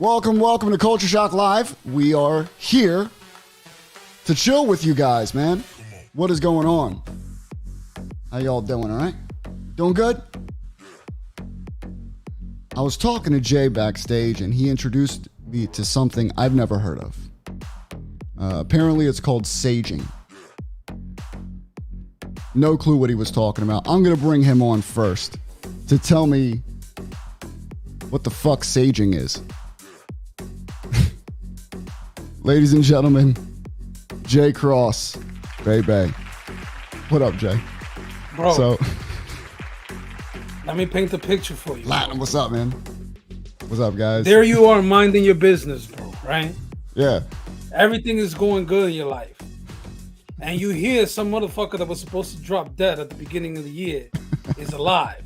Welcome to Culture Shock Live. We are here to chill with you guys, man. What is going on? How y'all doing, all right? Doing good? I was talking to Jay backstage, and he introduced me to something I've never heard of. Apparently, it's called saging. No clue what he was talking about. I'm going to bring him on first to tell me what the fuck saging is. Ladies and gentlemen, Jay Cross, baby. What up, Jay? Bro, So, let me paint the picture for you. Latin, what's up, man? What's up, guys? There you are minding your business, bro, right? Yeah. Everything is going good in your life. And you hear some motherfucker that was supposed to drop dead at the beginning of the year is alive.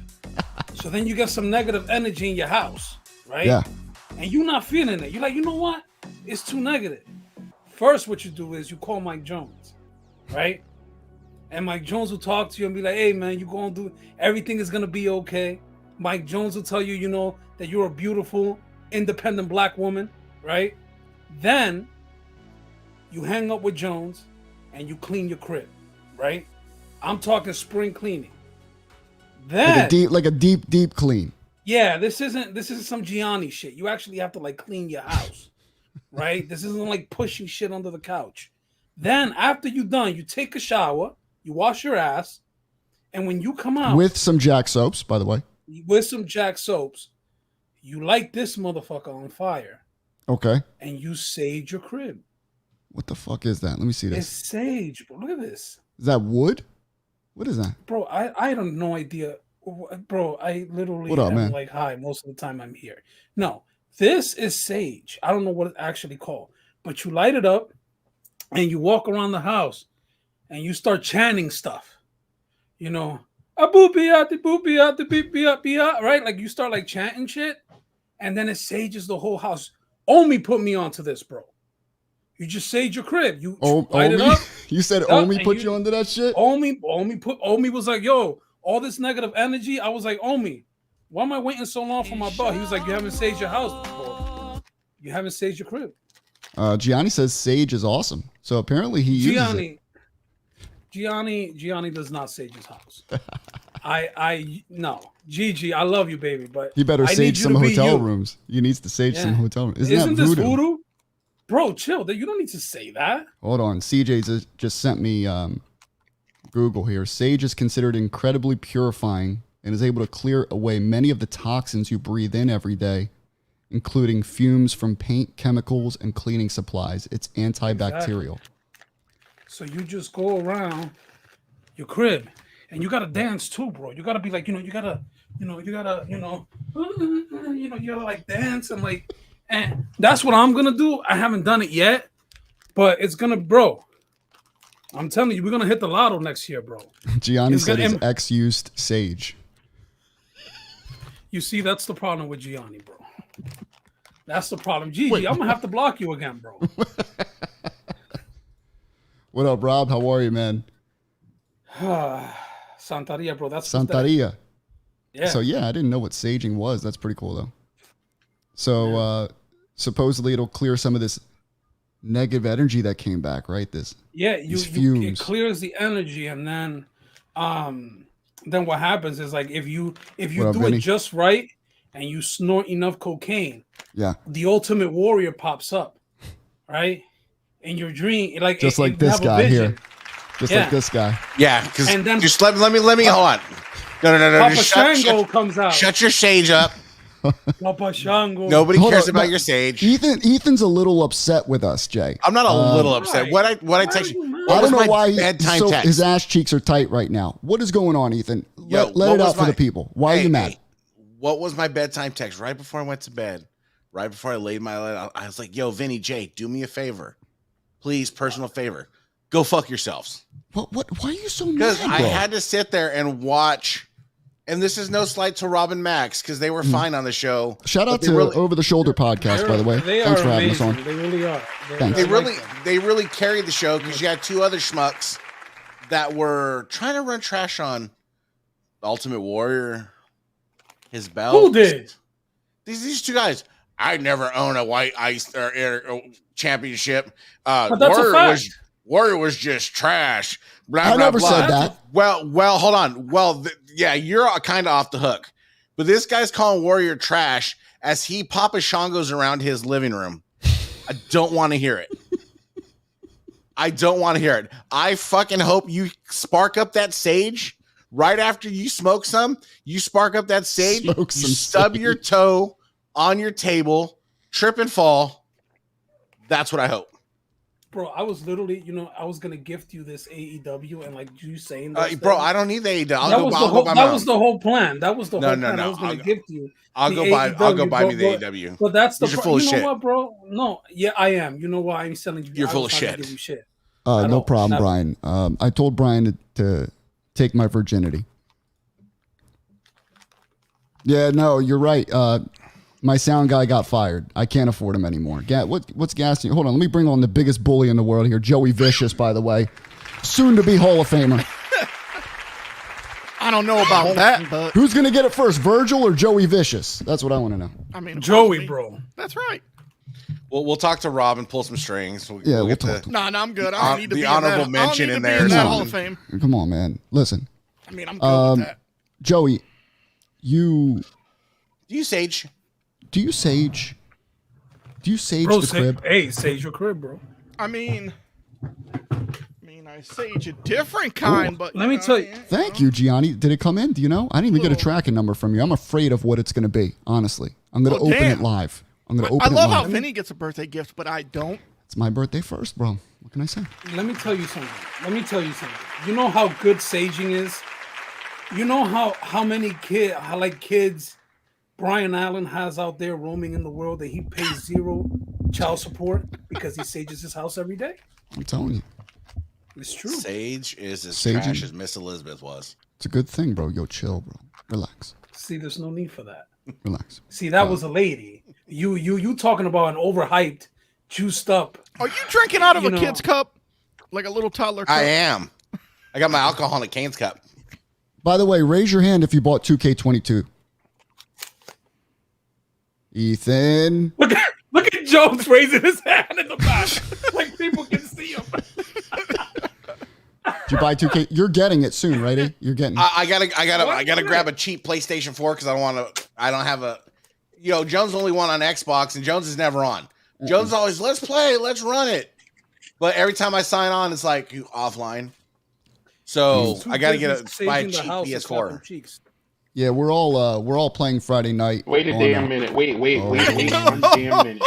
So then you get some negative energy in your house, right? Yeah. And you're not feeling it. You're like, you know what? It's too negative. First, what you do is you call Mike Jones, right? And Mike Jones will talk to you and be like, hey, man, you're going to do, everything is going to be okay. Mike Jones will tell you, you know, that you're a beautiful, independent black woman, right? Then you hang up with Jones and you clean your crib, right? I'm talking spring cleaning. Then Like a deep clean. yeah, this isn't some Gianni shit. You actually have to like clean your house, right? This isn't like pushing shit under the couch. Then after you're done, you take a shower, you wash your ass, and when you come out With some Jack soaps, by the way. with some Jack soaps, you light this motherfucker on fire Okay. and you sage your crib. What the fuck is that? Let me see It's this. sage, bro. Look at this. Is that wood? What is that? Bro, I have no idea. Bro, I literally What up, am man? like high most of the time I'm here. No, this is sage. I don't know what it's actually called, but you light it up and you walk around the house and you start chanting stuff. You know, a boopy out the boopy out the beep up, right? Like you start like chanting shit, and then it sages the whole house. Omi put me onto this, bro. You just sage your crib. You light it Omi? up. You said Yup, Omi and put you onto that shit? Omi was like, yo, all this negative energy. I was like, Omi, why am I waiting so long for my butt? He was like, you haven't saged your house before. You haven't saged your crib. Gianni says sage is awesome. So apparently he uses it. Gianni does not sage his house. No. Gigi, I love you, baby, but He better I need sage you some to be hotel you. rooms. You needs to sage some Yeah. hotel rooms. Isn't that this voodoo? voodoo? Bro, chill. You don't need to say that. Hold on. CJ just sent me Google here. Sage is considered incredibly purifying and is able to clear away many of the toxins you breathe in every day, including fumes from paint, chemicals, and cleaning supplies. It's antibacterial. Exactly. So you just go around your crib and you gotta dance too, bro. You gotta be like, you gotta like dance and like, and that's what I'm gonna do. I haven't done it yet, but it's gonna, bro. I'm telling you, we're gonna hit the lotto next year, bro. Gianni said his ex used sage. You see, that's the problem with Gianni, bro. That's the problem. Gigi, Wait. I'm gonna have to block you again, bro. What up, Rob? How are you, man? Santaria, bro. That's Santaria. Yeah. So yeah, I didn't know what saging was. That's pretty cool though. So supposedly it'll clear some of this negative energy that came back, right? It clears the energy, and then what happens is like if you do Vinny? it just right and you snort enough cocaine, Yeah. the ultimate warrior pops up, right? In your dream, like Just like you this have a guy vision. here. Just like this guy. Yeah, because And then- just let me hold on. No. Papa Just Shango comes out. shut your sage up. Papa Shango. Nobody Hold cares on, about no, your sage. Ethan's a little upset with us, Jay. I'm not a little upset. Why? What I text you? Why are you What I was don't know my why bedtime so text? his ass cheeks are tight right now. What is going on, Ethan? Yo, Let what it was out for my- the people. Why are you mad? Hey, what was my bedtime text right before I went to bed? Right before I laid my head, I was like, "Yo, Vinny, Jake, do me a favor, please, personal favor, go fuck yourselves." What? Why are you so mad, Because bro? I had to sit there and watch. And this is no slight to Robin Max because they were fine on the show. Shout but out they to really- Over the Shoulder podcast, by the way. They Thanks are for having us amazing. on. They really are. Thanks. They really carried the show because you had two other schmucks that were trying to run trash on Ultimate Warrior, his belt. Who did? These two guys. I never own a white ice or championship. But that's a fact. Warrior was just trash. Blah, I blah, never blah. said that. Well, hold on. Well, yeah, you're kind of off the hook. But this guy's calling Warrior trash as he Papa Shangos around his living room. I don't want to hear it. I don't want to hear it. I fucking hope you spark up that sage right after you smoke some. You spark up that sage. You stub your toe on your table, trip and fall. That's what I hope. Bro, I was literally, I was gonna gift you this AEW, and like you saying, bro, I don't need the AEW. That was the whole plan. That was the whole plan. No. I was gonna gift you. I'll go buy me the AEW. But that's the. You're full of shit. You know what, bro? No, yeah, I am. You know what? I'm selling you. You're full of shit. Give you shit. No problem, Brian. I told Brian to take my virginity. Yeah, no, you're right. My sound guy got fired. I can't afford him anymore. What's gassing? Hold on, let me bring on the biggest bully in the world here, Joey Vicious, by the way. Soon to be Hall of Famer. I don't know about that, but who's going to get it first, Virgil or Joey Vicious? That's what I want to know. I mean, Joey, bro. That's right. Well, we'll talk to Rob and pull some strings. We'll talk to No, I'm good. I don't need to be honorable in that. mention in there. In that Hall of Fame. Come on, man. Listen. I mean, I'm good with that. Joey, Do you sage? Do you sage Bro, the crib? Hey, sage your crib, bro. I mean, I sage a different kind, but let me tell you. Thank you, Gianni. Did it come in? Do you know? I didn't even get a tracking number from you. I'm afraid of what it's going to be, honestly. I'm going to open it live. I love how Vinny gets a birthday gift, but I don't. It's my birthday first, bro. What can I say? Let me tell you something. You know how good saging is? You know how many kids Brian Allen has out there roaming in the world that he pays zero child support because he sages his house every day? I'm telling you. It's true. Sage is as trash as Miss Elizabeth was. It's a good thing, bro. Yo, chill, bro. Relax. See, there's no need for that. Relax. See, that was a lady. You talking about an overhyped, juiced up. Are you drinking out of a kid's cup? Like a little toddler cup? I am. I got my alcoholic Cane's cup. By the way, raise your hand if you bought 2K22. Ethan. Look at Jones raising his hand in the back. Like people can see him. Did you buy 2K? You're getting it soon, right? Eh? You're getting it. I gotta grab a cheap PlayStation 4 because I don't have a Jones only one on Xbox and Jones is never on. Jones always, let's play, let's run it. But every time I sign on, it's like offline. So I gotta buy a cheap PS4. Yeah, we're all playing Friday night. Wait a damn minute. Wait one damn minute.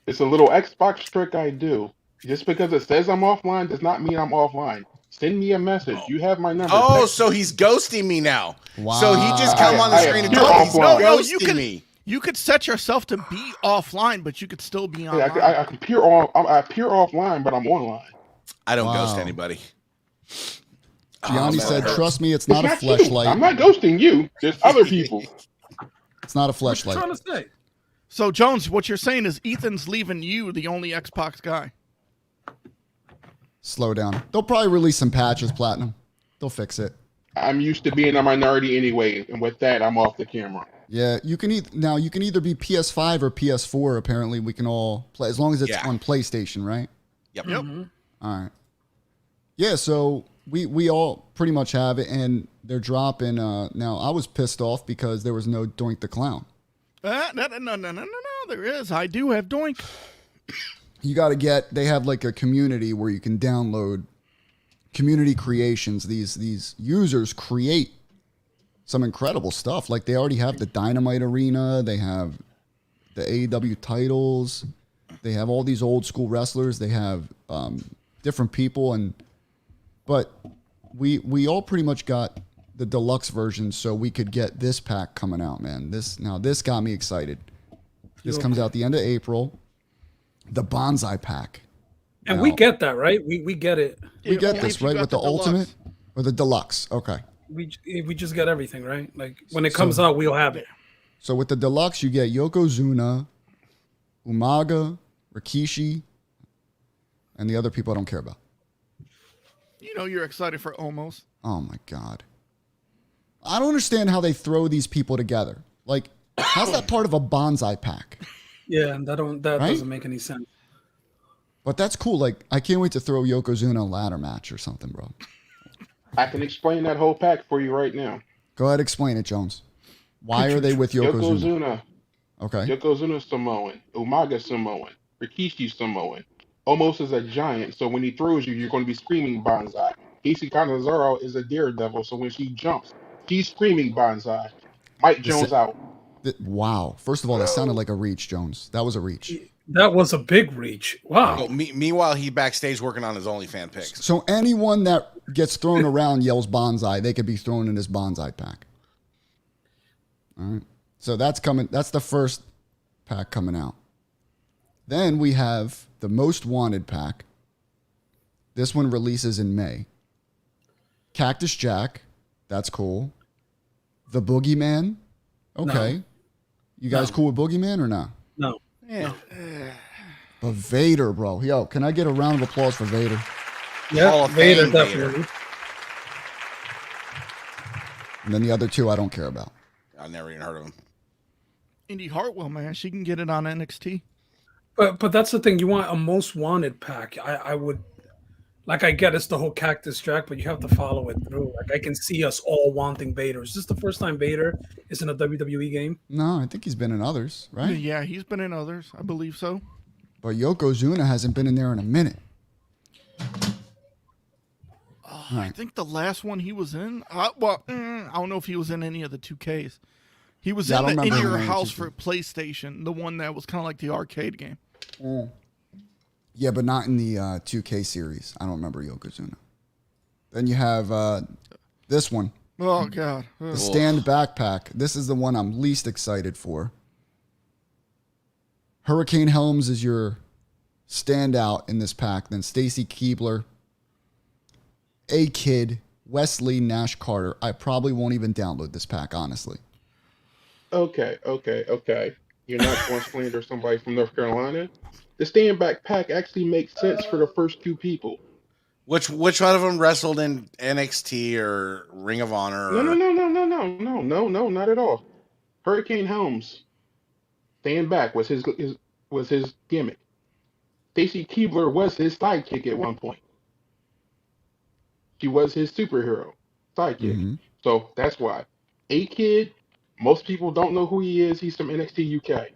It's a little Xbox trick I do. Just because it says I'm offline does not mean I'm offline. Send me a message. You have my number. Oh, so he's ghosting me now. Wow. So he just come on the screen and tell me he's ghosting me. You could set yourself to be offline, but you could still be online. I can appear offline, but I'm online. I don't ghost anybody. Gianni said, trust me, it's not a fleshlight. I'm not ghosting you. There's other people. It's not a fleshlight. What you trying to say? So, Jones, what you're saying is Ethan's leaving you, the only Xbox guy. Slow down. They'll probably release some patches, Platinum. They'll fix it. I'm used to being a minority anyway, and with that, I'm off the camera. Yeah, you can either be PS5 or PS4. Apparently, we can all play as long as it's on PlayStation, right? Yep. Mm-hmm. All right. Yeah, so we all pretty much have it, and they're dropping. Now, I was pissed off because there was no Doink the Clown. No, there is. I do have Doink. You got to they have like a community where you can download community creations. These users create some incredible stuff. Like they already have the Dynamite Arena. They have the AEW titles. They have all these old school wrestlers. They have different people. But we all pretty much got the deluxe version so we could get this pack coming out, man. This got me excited. This comes out the end of April. The Bonsai pack. And we get that, right? We get it. We get this, right? With the ultimate or the deluxe. Okay. We just get everything, right? Like when it comes out, we'll have it. So with the deluxe, you get Yokozuna, Umaga, Rikishi, and the other people I don't care about. You know you're excited for Omos. Oh my God. I don't understand how they throw these people together. Like How's that part of a bonsai pack? Yeah, and that Right? doesn't make any sense. But that's cool. Like, I can't wait to throw Yokozuna a ladder match or something, bro. I can explain that whole pack for you right now. Go ahead, explain it, Jones. Why are they with Yokozuna? Okay. Yokozuna Samoan, Umaga Samoan, Rikishi Samoan. Almost as a giant, so when he throws you, you're going to be screaming Banzai. Casey Canizaro is a daredevil, so when she jumps, she's screaming Banzai. Mike This- Jones out. Wow. First of all, that sounded like a reach, Jones. That was a reach. That was a big reach. Wow. Oh, meanwhile, he backstage working on his OnlyFans pics. So anyone that gets thrown around yells bonsai, they could be thrown in this bonsai pack. All right. So that's coming. That's the first pack coming out. Then we have the Most Wanted pack. This one releases in May. Cactus Jack. That's cool. The Boogeyman. Okay. No. You guys No. cool with Boogeyman or not? No. Yeah. But Vader, bro. Yo, can I get a round of applause for Vader? Hall Yeah, of Vader Fame definitely. And then the other two I don't care about. I've never even heard of him. Indy Hartwell, man, she can get it on NXT. But that's the thing. You want a most wanted pack. I would like. I get it's the whole Cactus Jack, but you have to follow it through. Like I can see us all wanting Vader. Is this the first time Vader is in a WWE game? No, I think he's been in others, right? Yeah, he's been in others. I believe so. But Yokozuna hasn't been in there in a minute. I think the last one he was in, I don't know if he was in any of the 2Ks. He was Yeah, I in don't the In remember Your him in House 2K. for PlayStation, the one that was kind of like the arcade game. Yeah, but not in the 2K series. I don't remember Yokozuna. Then you have this one, Oh, God. the Stand Backpack. This is the one I'm least excited for. Hurricane Helms is your standout in this pack. Then Stacy Keebler, A-Kid, Wesley, Nash Carter. I probably won't even download this pack, honestly. Okay. You're not going to slander somebody from North Carolina? The stand back pack actually makes sense for the first two people. Which one of them wrestled in NXT or Ring of Honor? No, not at all. Hurricane Helms, stand back was his gimmick. Stacy Keebler was his sidekick at one point. She was his superhero sidekick. Mm-hmm. So that's why. A-Kid, most people don't know who he is. He's from NXT UK.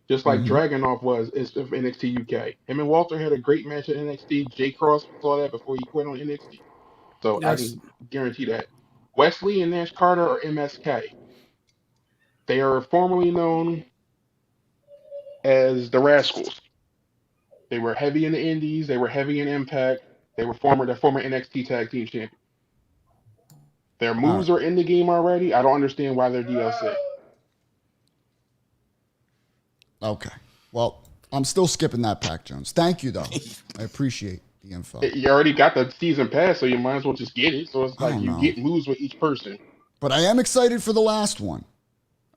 Just like Mhm. Dragunov is of NXT UK. Him and Walter had a great match at NXT. Jay Cross saw that before he quit on NXT. So I Yes. can guarantee that. Wesley and Nash Carter are MSK. They are formerly known as the Rascals. They were heavy in the Indies. They were heavy in Impact. They were former NXT Tag Team Champions. Their moves are in the game already. I don't understand why they're DLC. Okay. Well, I'm still skipping that pack, Jones. Thank you, though. I appreciate the info. You already got the season pass, so you might as well just get it. So it's I like don't you know. get moves with each person. But I am excited for the last one.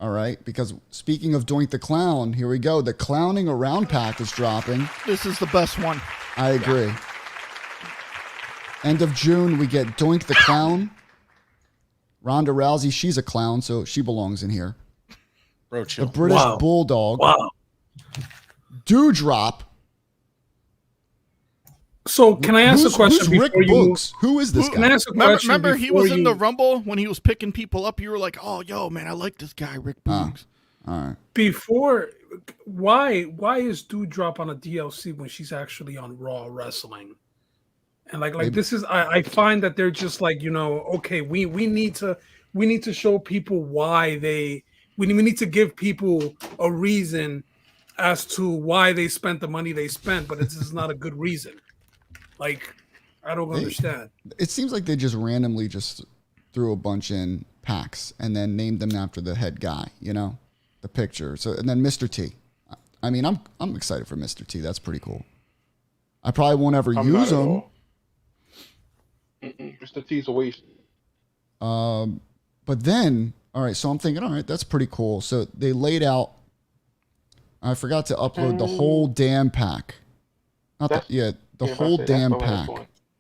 All right. Because speaking of Doink the Clown, here we go. The Clowning Around pack is dropping. This is the best one. I agree. End of June, we get Doink the Clown. Ronda Rousey, she's a clown, so she belongs in here. Bro, The chill. British Wow. Bulldog. Wow. Dewdrop. So can I ask a question Who's Rick before you? Books? Who is this Can I guy? ask a question? Remember he before was in the you- Rumble when he was picking people up. You were like, oh, yo, man, I like this guy, Rick Boogs. All right. before. Why is Dewdrop on a DLC when she's actually on Raw wrestling? And like Maybe- this is I find that they're just like, okay, we need to show people why we need to give people a reason as to why they spent the money they spent, but this is not a good reason. Like, I don't understand. It seems like they just randomly just threw a bunch in packs and then named them after the head guy, the picture. So and then Mr. T. I mean, I'm excited for Mr. T. That's pretty cool. I probably won't ever I'm use not at him. all. Mr. T's a waste. But then, all right, so I'm thinking, all right, that's pretty cool. So they laid out, I forgot to upload the whole damn pack. The whole damn pack.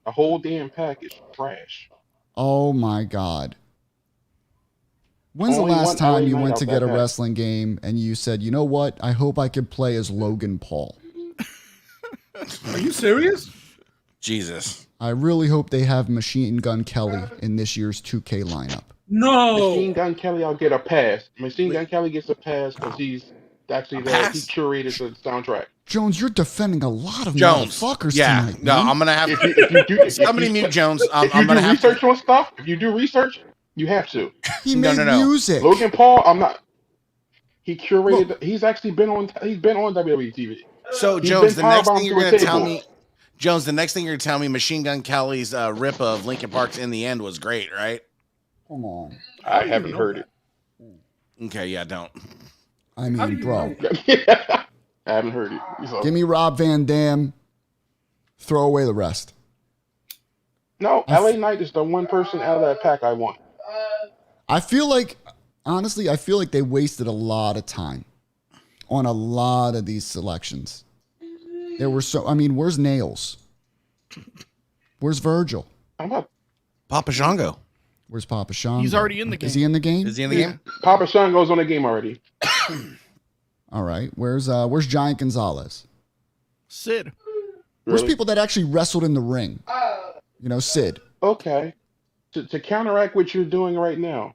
The whole damn pack is trash. Oh my God. When's the Only last one time LA you Knight went out to that get a pack. wrestling game and you said, you know what? I hope I could play as Logan Paul. Are you serious? Jesus. I really hope they have Machine Gun Kelly in this year's 2K lineup. Machine No. Gun Kelly, I'll get a pass. Machine Gun Kelly gets a pass because he's actually he pass? curated the soundtrack. Jones, you're defending a lot of Jones. motherfuckers Yeah. tonight, No, man. I'm gonna have If you do somebody mute Jones. if I'm you gonna do have to. research on stuff, if you do research, you have to. He No, made no, no. music. Logan Paul, I'm not. He curated. Look. He's actually been on. He's been on WWE TV. So He's Jones, been the next thing powerbombed you're through a gonna tell table. me, Jones, the next thing you're gonna tell me, Machine Gun Kelly's rip of Linkin Park's "In the End" was great, right? Come on. I haven't heard it. Okay, yeah, don't. I How do mean, you bro, know? I haven't heard it. So. give me Rob Van Dam. Throw away the rest. No, LA Knight is the one person out of that pack I want. I feel like, honestly, I feel like they wasted a lot of time on a lot of these selections. There were where's Nails? Where's Virgil? I'm about Papa Shango. Where's Papa Sean? He's already in the game. Is he in the game? Is he in the game? Papa Shango's on the game already. All right. Where's Giant Gonzalez? Sid. Where's Really? people that actually wrestled in the ring? You know, Sid. Okay. To counteract what you're doing right now,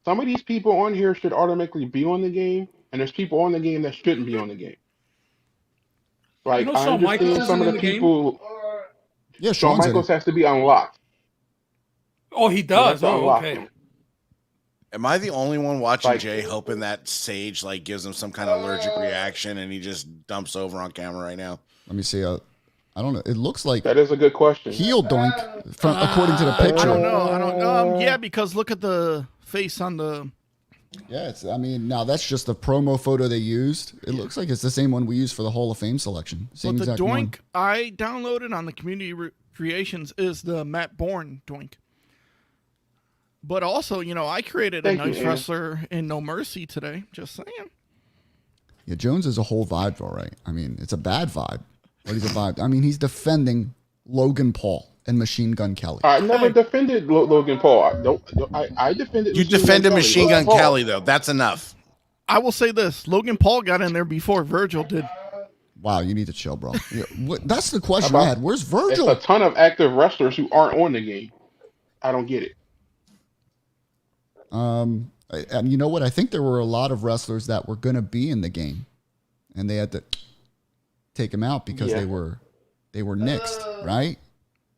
some of these people on here should automatically be on the game, and there's people on the game that shouldn't be on the game. Like, You know I Shawn Michaels understand some isn't of in the the game? people. Yeah, Shawn Sean's in Michaels it. has to be unlocked. Oh, he You have does. to Oh, unlock okay. him. Am I the only one watching Like- Jay hoping that Sage like gives him some kind of allergic reaction and he just dumps over on camera right now? Let me see. I don't know. It looks like That is a good question. heel doink, according to the I picture. don't know. Yeah, because look at the face on the. Yeah, now that's just the promo photo they used. It looks like it's the same one we used for the Hall of Fame selection. Same But the exact doink one. I downloaded on the community creations is the Matt Bourne doink. But also, I created a Thank you, nice Anna. wrestler in No Mercy today. Just saying. Yeah, Jones is a whole vibe, all right. I mean, it's a bad vibe, but he's a vibe. I mean, he's defending Logan Paul and Machine Gun Kelly. I never defended Logan Paul. I defended. You defended Machine Gun Paul. Kelly though. That's enough. I will say this: Logan Paul got in there before Virgil did. Wow, you need to chill, bro. Yeah, that's the question I had. Where's It's Virgil? a ton of active wrestlers who aren't on the game. I don't get it. And you know what? I think there were a lot of wrestlers that were going to be in the game, and they had to take them out because Yeah. they were nixed, right?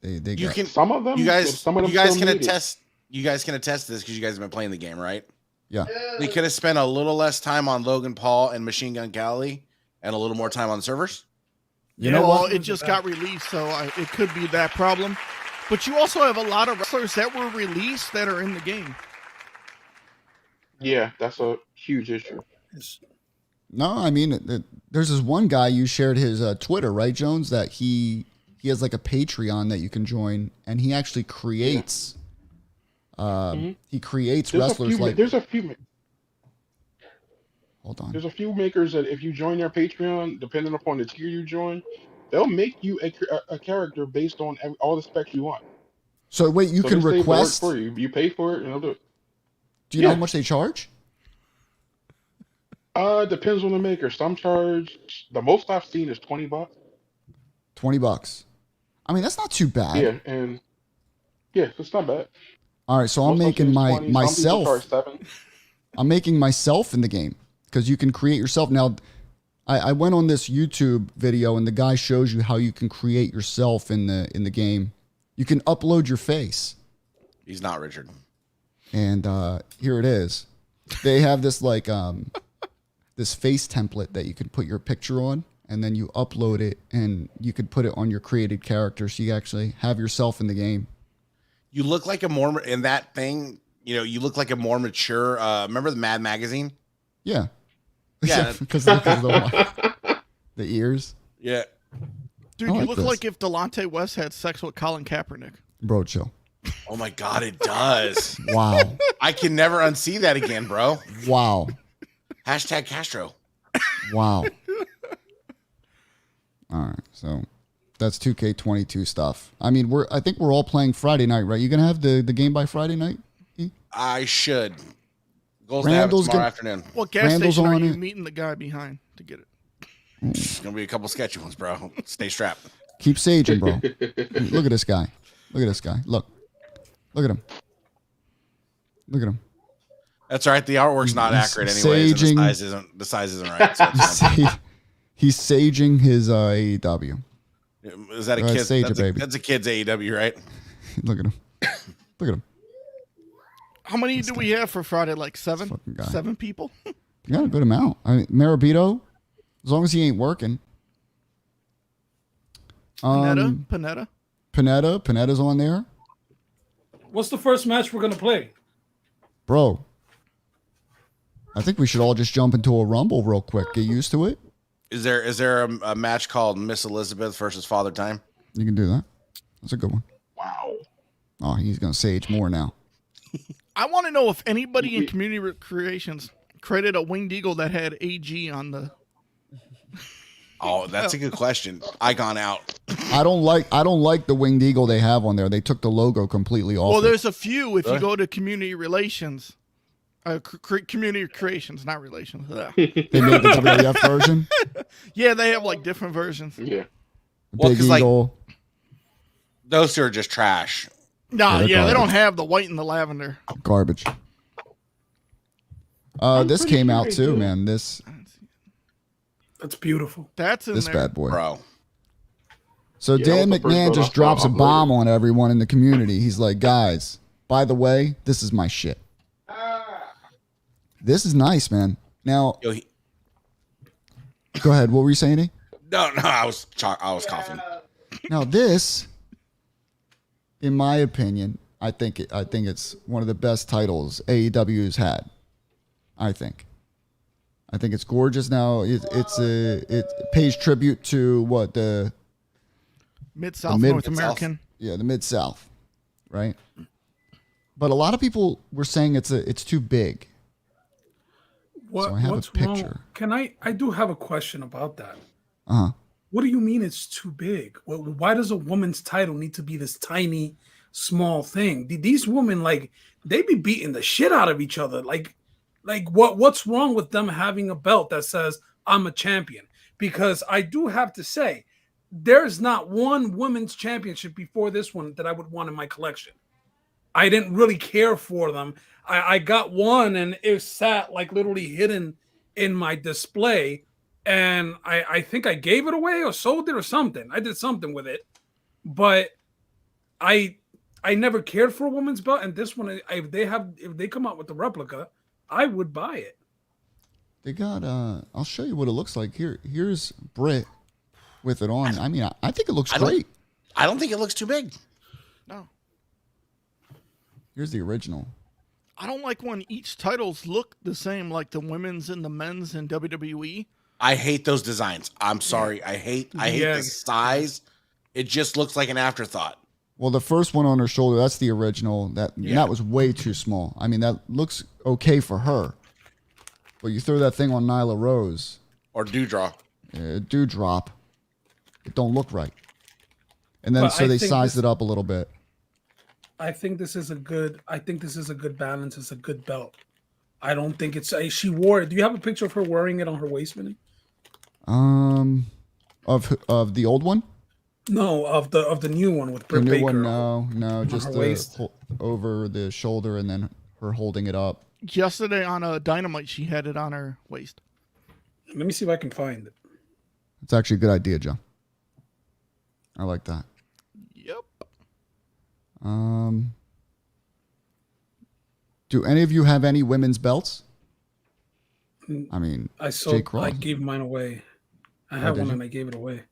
They You got, can Some of them. you guys Some of them you guys still can made it. attest you guys can attest to this because you guys have been playing the game, right? yeah. They could have spent a little less time on Logan Paul and Machine Gun Kelly and a little more time on the servers. You know well, what? it just got released, so it could be that problem. But you also have a lot of wrestlers that were released that are in the game. Yeah, that's a huge issue. No, I mean, there's this one guy you shared his Twitter, right, Jones? That he has like a Patreon that you can join, and he actually creates. He creates wrestlers like. There's a few. Hold on. There's a few makers that if you join their Patreon, depending upon the tier you join, they'll make you a character based on all the specs you want. So wait, you So can they save the work request. for you. You pay for it, and they'll do it. Do you know Yeah. how much they charge? Depends on the maker. Some charge. The most I've seen is $20. $20. I mean, that's not too bad. Yeah, and yeah, it's not bad. All right, so I'm Most I've making seen is 20. Some myself. people charge 7. I'm making myself in the game because you can create yourself. Now, I went on this YouTube video and the guy shows you how you can create yourself in the game. You can upload your face, He's not Richard. and here it is. They have this like this face template that you can put your picture on, and then you upload it, and you could put it on your created character, so you actually have yourself in the game. You look like a more in that thing. You look like a more mature. Remember the Mad Magazine? Yeah, Yeah. because of the ears, Yeah. Dude, I you like look this. like if Delonte West had sex with Colin Kaepernick. bro. Chill. Oh my God, it does. Wow, I can never unsee that again, bro. wow, Hashtag Castro. wow. All right, so that's 2K22 stuff. I mean, I think we're all playing Friday night, right? You gonna have the game by Friday night? I should. Goals to have it Randall's tomorrow gonna- afternoon. What gas Randall's station are on you it. meeting the guy behind to get it? It's gonna be a couple sketchy ones, bro. Stay strapped. Keep saging, bro. Look at this guy. Look at this guy. Look at him. Look at him. That's all right. The artwork's not He's accurate anyways. saging- And the size isn't right. So it's fine. He's saging his AEW. Is that a Go ahead, kid? sage it, That's, baby. that's a kid's AEW, right? Look at him. Look at him. How many do we have for Friday? Like seven? fucking guy. 7 people? You got a good amount. I mean, Marabito, as long as he ain't working. Panetta? Panetta's on there. What's the first match we're gonna play? Bro, I think we should all just jump into a rumble real quick. Get used to it. Is there a match called Miss Elizabeth versus Father Time? You can do that. That's a good one. Wow. Oh, he's going to sage more now. I want to know if anybody in Community Creations created a winged eagle that had AG on the. Oh, that's a good question. Icon out. I don't like the winged eagle they have on there. They took the logo completely off. Well, it. there's a few if you go to Community Relations. Community Creations, not Relations. Ugh. They made the WWF version. Yeah, they have like different versions. Yeah. Well, Big 'cause, like, eagle. Those two are just trash. No, they're yeah, they don't garbage. have the white and the lavender. Garbage. This pretty came sure out they too, do. man. This That's beautiful. That's in there. bad boy. Bro. So Yeah, Dan that was the first McMahon one I just saw drops a uploaded. bomb on everyone in the community. He's like, guys, by the way, this is my shit. This is nice, man. Now, Yo, go ahead. What were you saying, E? no, I was coughing. Now this, in my opinion, I think it's one of the best titles AEW's had. I think it's gorgeous. Now it pays tribute to what the Mid-South Mid- North American. the Mid-South, right? But a lot of people were saying it's too big. What, So I have a what's picture. wrong? Can I do have a question about that. Uh huh. What do you mean it's too big? Well, why does a woman's title need to be this tiny, small thing? These women, like, they be beating the shit out of each other. Like what's wrong with them having a belt that says I'm a champion? Because I do have to say, there's not one women's championship before this one that I would want in my collection. I didn't really care for them. I got one and it sat like literally hidden in my display. And I think I gave it away or sold it or something. I did something with it. But I never cared for a woman's belt. And this one, if they come out with the replica, I would buy it. They got I'll show you what it looks like. Here's Britt with it on. I mean, I think it looks great. I don't think it looks too big. No. Here's the original. I don't like when each titles look the same, like the women's and the men's in WWE. I hate those designs. I'm sorry. I hate Yeah. the size. It just looks like an afterthought. Well, the first one on her shoulder, that's the original. That was way too small. I mean, that looks okay for her. But you throw that thing on Nyla Rose, Or Dewdrop. do drop. It don't look right. And then But so I they think sized this- it up a little bit. I think this is a good balance. It's a good belt. I don't think it's she wore it. Do you have a picture of her wearing it on her waist, Minnie? Of the old one? No, of the new one with The Britt new Baker. one, no, just her the waist? over the shoulder and then her holding it up. Yesterday on a Dynamite, she had it on her waist. Let me see if I can find it. It's actually a good idea, Joe. I like that. Yep. Do any of you have any women's belts? Mm. I mean, I sold. Cross. I gave mine away. I had did one you? and I gave it away.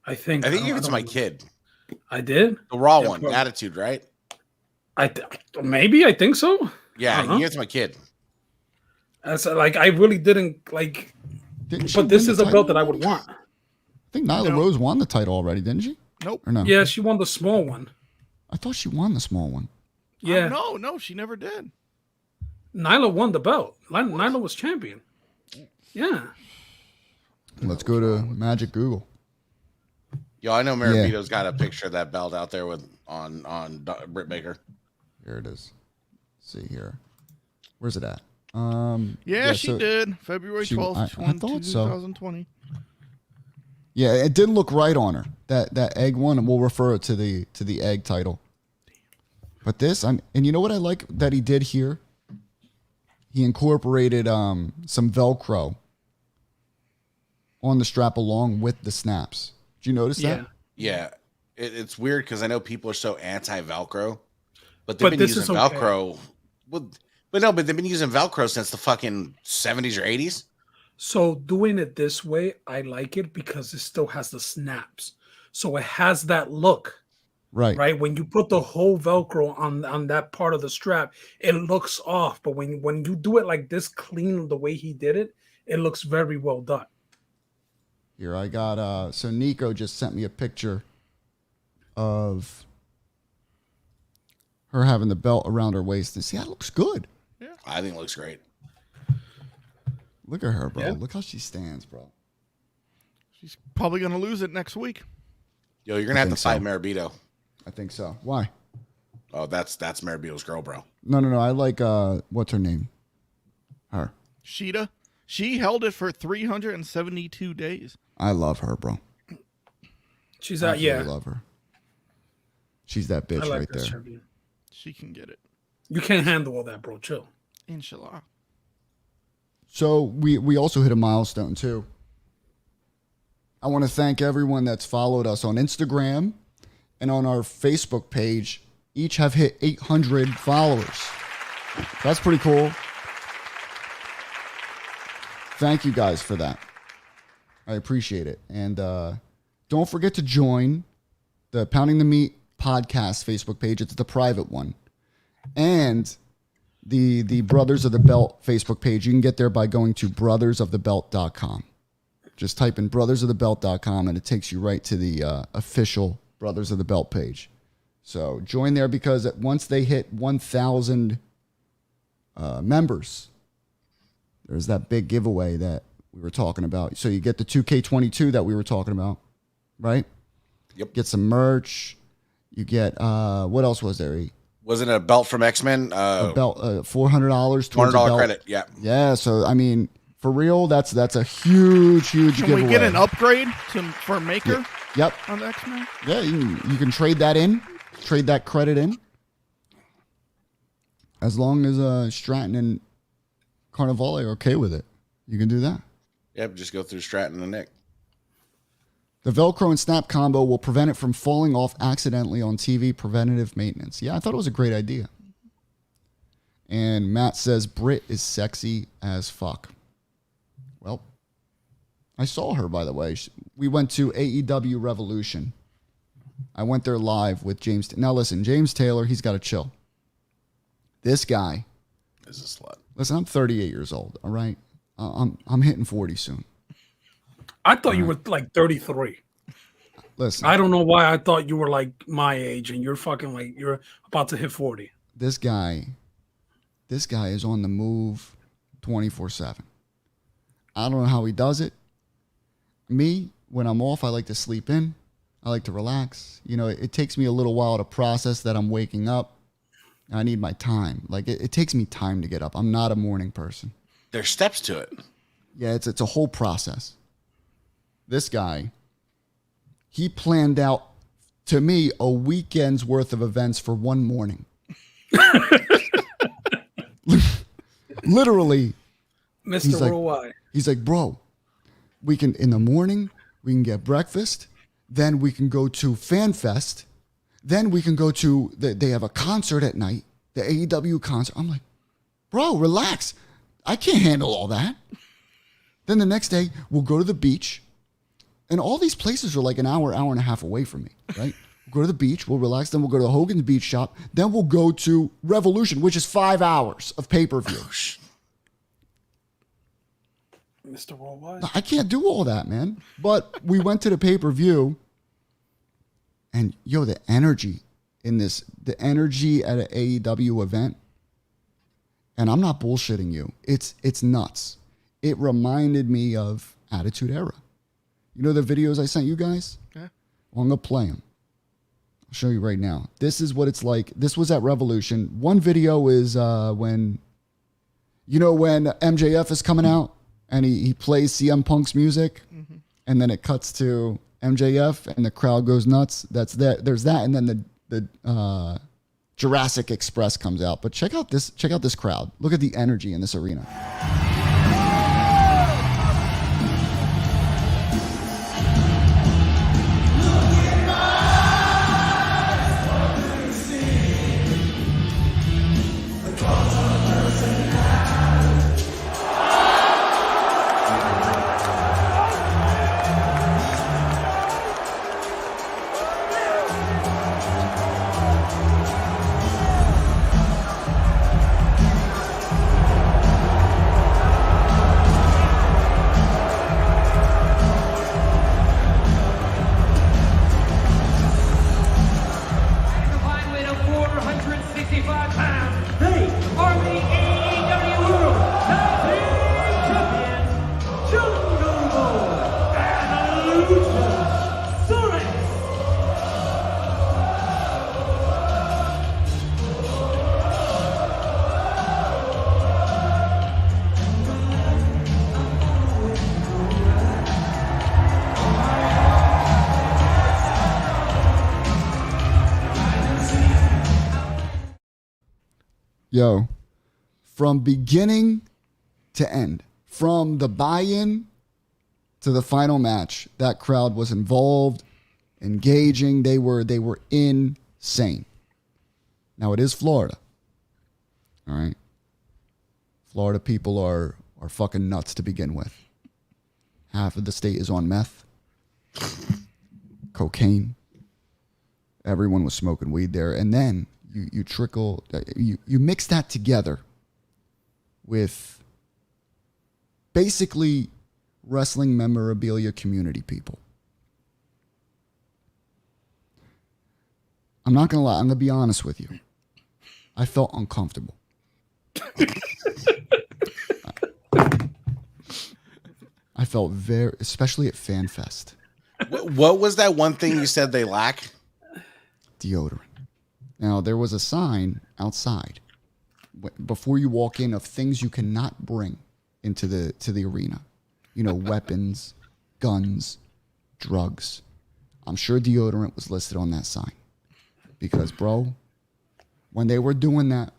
I think. I think you don't- gave it to I my don't- kid. I did. The raw Yeah, one. probably. Attitude, right? Maybe I think so. Yeah, Uh-huh. you gave it to my kid. That's like I really didn't like. Didn't she But this win is the a belt title that I already? would want. I think Nyla No. Rose won the title already, didn't she? Nope. Or no? Yeah, she won the small one. I thought she won the small one. Yeah, No, she never did. Nyla won the belt. Nyla was champion. Yeah. Let's go to Magic Google. Yo, I know Marabito's got a picture of that belt out there with on Britt Baker. Here it is. Let's see here. Where's it at? Yeah, she so did. February she- 12th, I thought so. 2020. Yeah, it didn't look right on her. That egg one, and we'll refer it to the egg title. But this, and you know what I like that he did here? He incorporated some Velcro on the strap along with the snaps. Did you notice that? Yeah, it's weird because I know people are so anti-Velcro, but But they've been this using is okay. Velcro. Well, but they've been using Velcro since the fucking 70s or 80s. So doing it this way, I like it because it still has the snaps. So it has that look, Right. right? When you put the whole Velcro on that part of the strap, it looks off. But when you do it like this, clean the way he did it, it looks very well done. Here I got so Nico just sent me a picture of her having the belt around her waist. And see, that looks good. I think it looks great. Look at her, bro. Yeah. Look how she stands, bro. She's probably going to lose it next week. Yo, you're gonna have to think fight so. Maribito. I think so. Why? Oh, that's Maribito's girl, bro. No. I like what's her name? Her. Sheeta, she held it for 372 days. I love her, bro. She's I out, yeah. love her. She's that bitch I like right this there. tribute. She can get it. You can't handle all that, bro. Chill. Inshallah. So we also hit a milestone too. I want to thank everyone that's followed us on Instagram and on our Facebook page. Each have hit 800 followers. That's pretty cool. Thank you guys for that. I appreciate it. And don't forget to join the Pounding the Meat podcast Facebook page. It's the private one. And the Brothers of the Belt Facebook page. You can get there by going to brothersofthebelt.com. Just type in brothersofthebelt.com and it takes you right to the official Brothers of the Belt page. So join there because once they hit 1,000 members, there's that big giveaway that we were talking about. So you get the 2K22 that we were talking about, right? Yep. Get some merch. You get, what else was there? Wasn't it a belt from X-Men? A belt, $400 towards $400 a belt. credit. Yeah. Yeah, so I mean, for real, that's a huge Can giveaway. we get an upgrade for Maker Yep. on the X-Men? Yeah, you can trade that in, trade that credit in. As long as Stratton and Carnivale are okay with it, you can do that. Yep. Just go through Stratton and Nick. The Velcro and snap combo will prevent it from falling off accidentally on TV. Preventative maintenance. Yeah, I thought it was a great idea. And Matt says Britt is sexy as fuck. Well, I saw her, by the way. We went to AEW Revolution. I went there live with James. Now listen, James Taylor, he's got to chill. This guy Is a slut. Listen, I'm 38 years old. All right, I'm hitting 40 soon. I thought you were like 33. Listen, I don't know why I thought you were like my age and you're fucking like you're about to hit 40. this guy is on the move 24/7. I don't know how he does it. Me, when I'm off, I like to sleep in. I like to relax. You know, it takes me a little while to process that I'm waking up. I need my time. Like it takes me time to get up. I'm not a morning person. There's steps to it. Yeah, it's a whole process. This guy, he planned out, to me, a weekend's worth of events for one morning. Literally, Mr. He's like- Worldwide. he's like, bro, we can, in the morning, we can get breakfast. Then we can go to Fan Fest. Then we can go to, they have a concert at night, the AEW concert. I'm like, bro, relax. I can't handle all that. Then the next day, we'll go to the beach. And all these places are like an hour and a half away from me, right? We'll go to the beach, we'll relax, then we'll go to the Hogan's Beach Shop, then we'll go to Revolution, which is 5 hours of pay-per-view. Mr. Worldwide. I can't do all that, man. But we went to the pay-per-view, and yo, the energy the energy at an AEW event, and I'm not bullshitting you, it's nuts. It reminded me of Attitude Era. You know the videos I sent you guys? Yeah. Well, I'm going to play them. I'll show you right now. This is what it's like. This was at Revolution. One video is when You know when MJF is coming out and he plays CM Punk's music, and then it cuts to MJF and the crowd goes nuts. That's that. There's that, and then the Jurassic Express comes out. But check out this crowd. Look at the energy in this arena. Yo, from beginning to end, from the buy-in to the final match, that crowd was involved, engaging. They were insane. Now it is Florida. All right. Florida people are fucking nuts to begin with. Half of the state is on meth, cocaine. Everyone was smoking weed there. And then you mix that together with basically wrestling memorabilia community people. I'm not going to lie. I'm going to be honest with you. I felt uncomfortable. I felt especially at FanFest. What was that one thing you said they lack? Deodorant. Now, there was a sign outside before you walk in of things you cannot bring into the arena. You know, weapons, guns, drugs. I'm sure deodorant was listed on that sign. Because, bro, when they were doing that,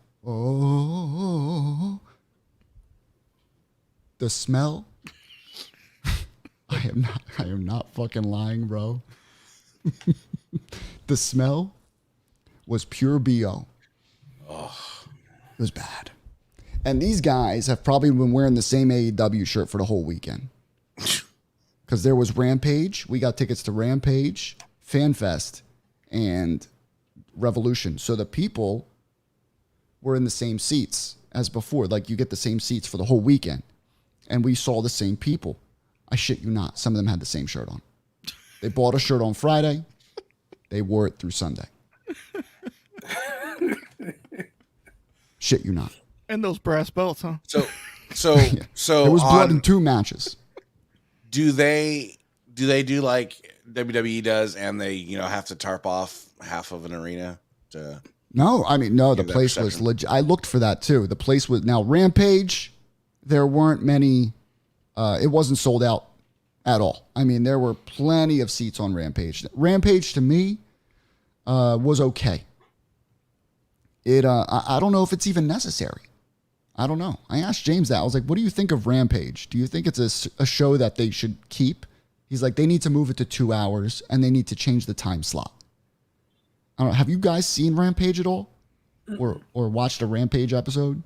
the smell, I am not fucking lying, bro. The smell was pure BO. Oh, it was bad. And these guys have probably been wearing the same AEW shirt for the whole weekend. Because there was Rampage. We got tickets to Rampage, FanFest, and Revolution. So the people were in the same seats as before. Like, you get the same seats for the whole weekend. And we saw the same people. I shit you not. Some of them had the same shirt on. They bought a shirt on Friday. They wore it through Sunday. Shit you not. And those brass belts, huh? So there was blood in 2 matches. Do they do like WWE does, and they have to tarp off half of an arena to? No, I mean no. The place was legit. I looked for that too. The place was now Rampage. There weren't many. It wasn't sold out at all. I mean, there were plenty of seats on Rampage. Rampage to me was okay. I don't know if it's even necessary. I don't know. I asked James that. I was like, what do you think of Rampage? Do you think it's a show that they should keep? He's like, they need to move it to 2 hours and they need to change the time slot. I don't know. Have you guys seen Rampage at all? Or watched a Rampage episode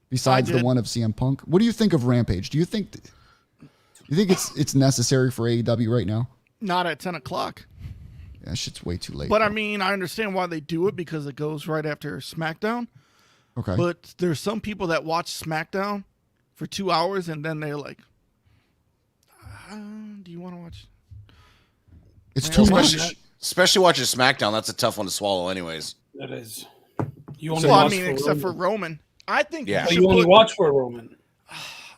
besides the one of CM Punk? What do you think of Rampage? Do you think it's necessary for AEW right now? Not at 10 o'clock. Yeah, that shit's way too late. But I mean, I understand why they do it because it goes right after SmackDown. Okay. But there's some people that watch SmackDown for 2 hours and then they're like, do you want to watch? It's too much. Especially watching SmackDown. That's a tough one to swallow anyways. That is. Except for Roman. I think you only watch for Roman.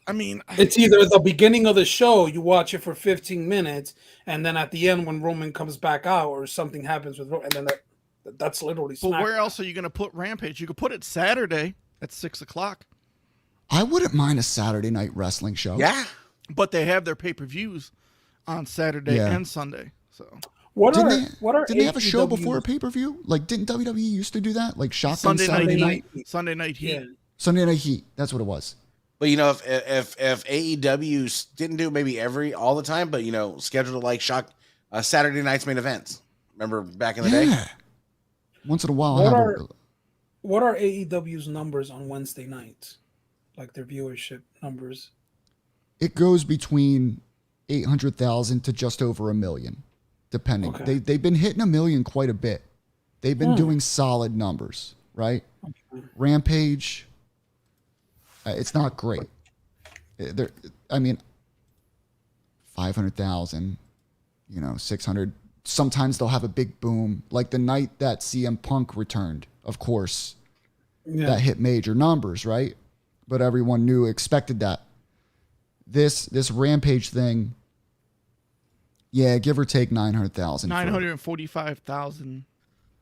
I mean, it's either the beginning of the show, you watch it for 15 minutes, and then at the end when Roman comes back out or something happens with Roman, and then that's literally SmackDown. But where else are you going to put Rampage? You could put it Saturday at 6 o'clock. I wouldn't mind a Saturday night wrestling show. Yeah. But they have their pay-per-views on Saturday and Sunday. So What are Didn't they have a show AEW's before a pay-per-view? Like, didn't WWE used to do that? Like Shotgun Sunday Saturday night night? Sunday Night Heat. Yeah. Sunday Night Heat. That's what it was. But if AEW didn't do it maybe all the time, but scheduled like Saturday night's main events. Remember back in the day? Once in a while. What are AEW's numbers on Wednesday nights? Like their viewership numbers? It goes between 800,000 to just over 1 million, depending. Okay. They've been hitting 1 million quite a bit. They've been doing solid numbers, right? Okay. Rampage, it's not great. 500,000, 600. Sometimes they'll have a big boom, like the night that CM Punk returned. Of course, that hit major numbers, right? But everyone expected that. This Rampage thing, give or take 900,000. 945,000.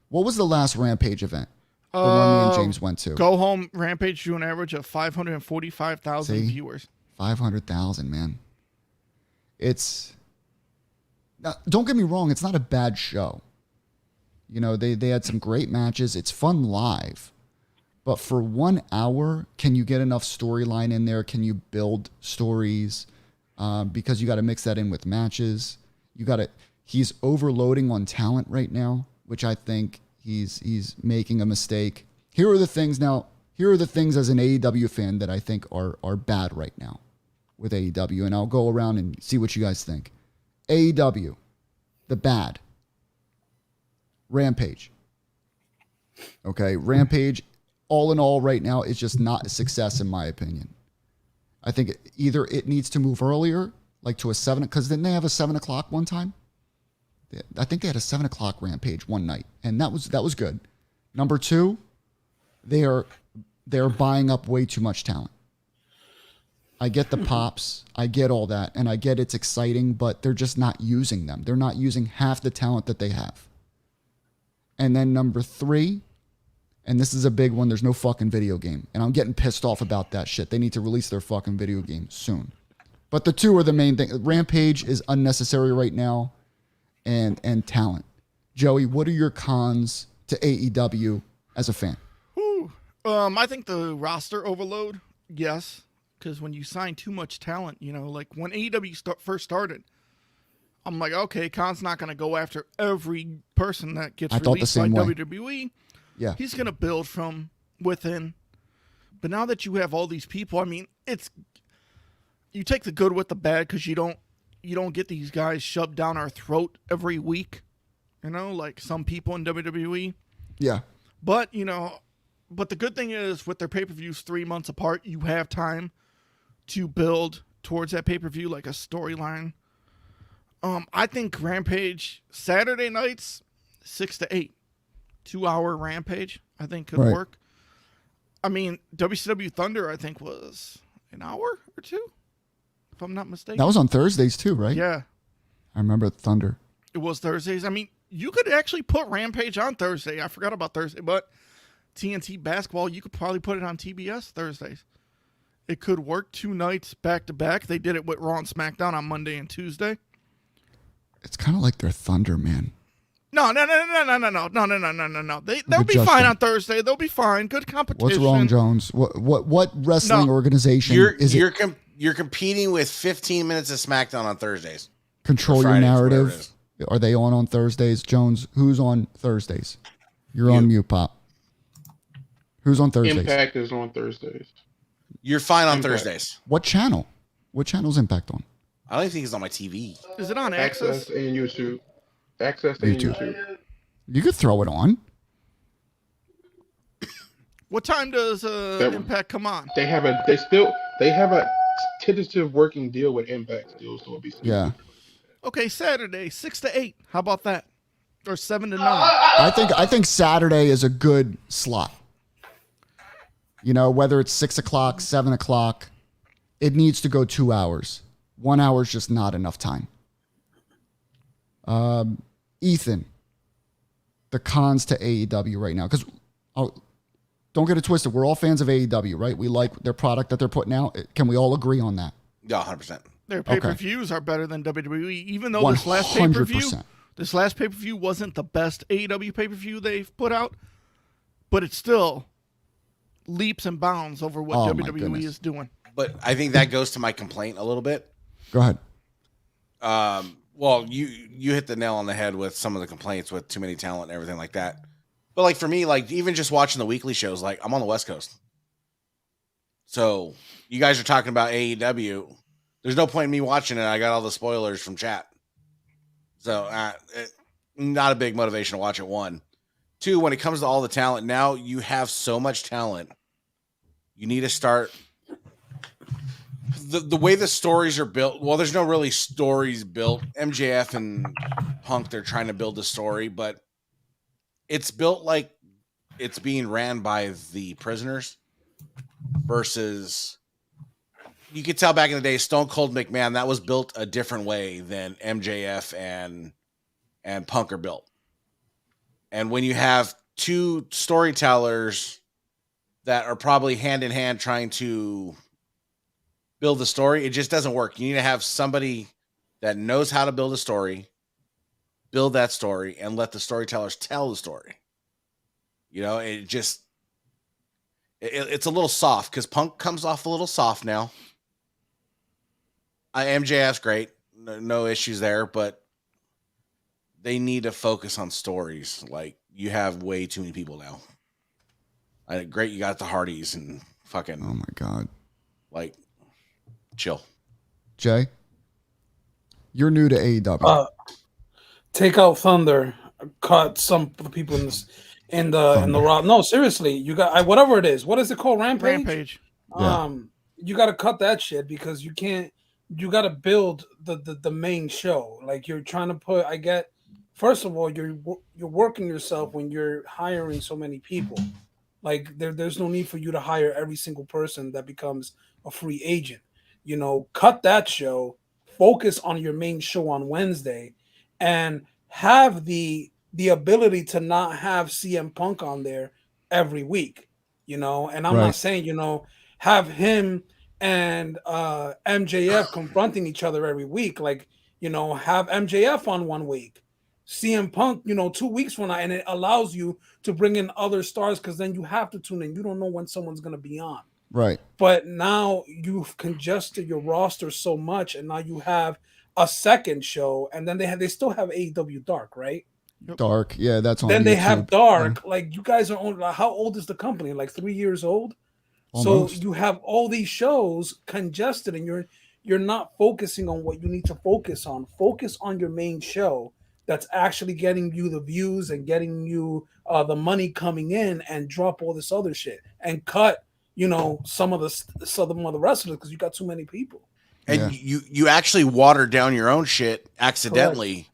What was the last Rampage event? The one me and James went to. Go Home Rampage drew an average of 545,000 viewers. 500,000, man. Don't get me wrong, it's not a bad show. They had some great matches. It's fun live. But for 1 hour, can you get enough storyline in there? Can you build stories? Because you got to mix that in with matches. He's overloading on talent right now, which I think he's making a mistake. Here are the things as an AEW fan that I think are bad right now with AEW. And I'll go around and see what you guys think. AEW, the bad. Rampage. Okay, Rampage, all in all, right now, is just not a success in my opinion. I think either it needs to move earlier, like to a 7, because didn't they have a 7 o'clock one time? I think they had a 7 o'clock Rampage one night, and that was good. Number 2, they're buying up way too much talent. I get the pops, I get all that, and I get it's exciting, but they're just not using them. They're not using half the talent that they have. And then number 3, and this is a big one, there's no fucking video game. And I'm getting pissed off about that shit. They need to release their fucking video game soon. But the 2 are the main thing. Rampage is unnecessary right now, and talent. Joey, what are your cons to AEW as a fan? I think the roster overload, yes. Because when you sign too much talent, like when AEW first started, I'm like, okay, Khan's not going to go after every person that gets released by WWE. Yeah. He's going to build from within. But now that you have all these people, you take the good with the bad because you don't get these guys shoved down our throat every week, like some people in WWE. Yeah. But, but the good thing is with their pay-per-views 3 months apart, you have time to build towards that pay-per-view like a storyline. I think Rampage Saturday nights 6 to 8, 2-hour Rampage I think could work. WCW Thunder I think was an hour or 2, if I'm not mistaken. That was on Thursdays too, right? Yeah, I remember Thunder. it was Thursdays. You could actually put Rampage on Thursday. I forgot about Thursday, but TNT basketball you could probably put it on TBS Thursdays. It could work 2 nights back to back. They did it with Raw and SmackDown on Monday and Tuesday. It's kind of like their Thunder, man. No. They'll be fine on Thursday. They'll be fine. Good competition. What's wrong, Jones? What wrestling organization is it? You're competing with 15 minutes of SmackDown on Thursdays. Control your narrative. Are they on Thursdays, Jones? Who's on Thursdays? You're on mute, Pop. Who's on Thursdays? Impact is on Thursdays. You're fine on Thursdays. What channel? What channel's Impact on? I don't think it's on my TV. Is it on Access? And YouTube. Access and YouTube. You could throw it on. What time does Impact come on? They have a tentative working deal with Impact still, so it'll be Yeah. Okay, Saturday 6 to 8. How about that? Or 7 to 9. I think Saturday is a good slot. Whether it's 6 o'clock, 7 o'clock, it needs to go 2 hours. 1 hour is just not enough time. Ethan, the cons to AEW right now, because don't get it twisted. We're all fans of AEW, right? We like their product that they're putting out. Can we all agree on that? Yeah, 100%. Their pay-per-views are better than WWE, even though this last pay-per-view wasn't the best AEW pay-per-view they've put out, but it's still leaps and bounds over what WWE is doing. But I think that goes to my complaint a little bit. Go ahead. Well, you hit the nail on the head with some of the complaints with too many talent and everything like that. But like for me, like even just watching the weekly shows, like I'm on the West Coast. So you guys are talking about AEW. There's no point in me watching it. I got all the spoilers from chat. So not a big motivation to watch it, one. Two, when it comes to all the talent, now you have so much talent. You need to start the way the stories are built. Well, there's no really stories built. MJF and Punk, they're trying to build a story, but it's built like it's being ran by the prisoners versus you could tell back in the day, Stone Cold McMahon, that was built a different way than MJF and Punk are built. And when you have two storytellers that are probably hand in hand trying to build the story, it just doesn't work. You need to have somebody that knows how to build a story, build that story, and let the storytellers tell the story. You know, it's a little soft because Punk comes off a little soft now. MJF's great. No issues there, but they need to focus on stories. Like, you have way too many people now. Great, you got the Hardys and fucking... Oh, my God. Like, chill. Jay, you're new to AEW. Take out Thunder. Cut some of the people in the Raw. No, seriously, you got whatever it is. What is it called? Rampage. Yeah. You got to cut that shit because you can't. You got to build the main show. Like you're trying to put. I get. First of all, you're working yourself when you're hiring so many people. Like there's no need for you to hire every single person that becomes a free agent. You know, cut that show. Focus on your main show on Wednesday, and have the ability to not have CM Punk on there every week. You know, and I'm not saying have him and MJF confronting each other every week. Like have MJF on 1 week. CM Punk, 2 weeks from now, and it allows you to bring in other stars because then you have to tune in. You don't know when someone's going to be on. Right. But now you've congested your roster so much, and now you have a second show, and then they still have AEW Dark, right? Dark, yeah, that's on. Then YouTube. They have Dark. Yeah. Like you guys are on. How old is the company? Like 3 years old. Almost. So you have all these shows congested, and you're not focusing on what you need to focus on. Focus on your main show that's actually getting you the views and getting you the money coming in, and drop all this other shit and cut. Some of the wrestlers because you got too many people. And you actually watered down your own shit accidentally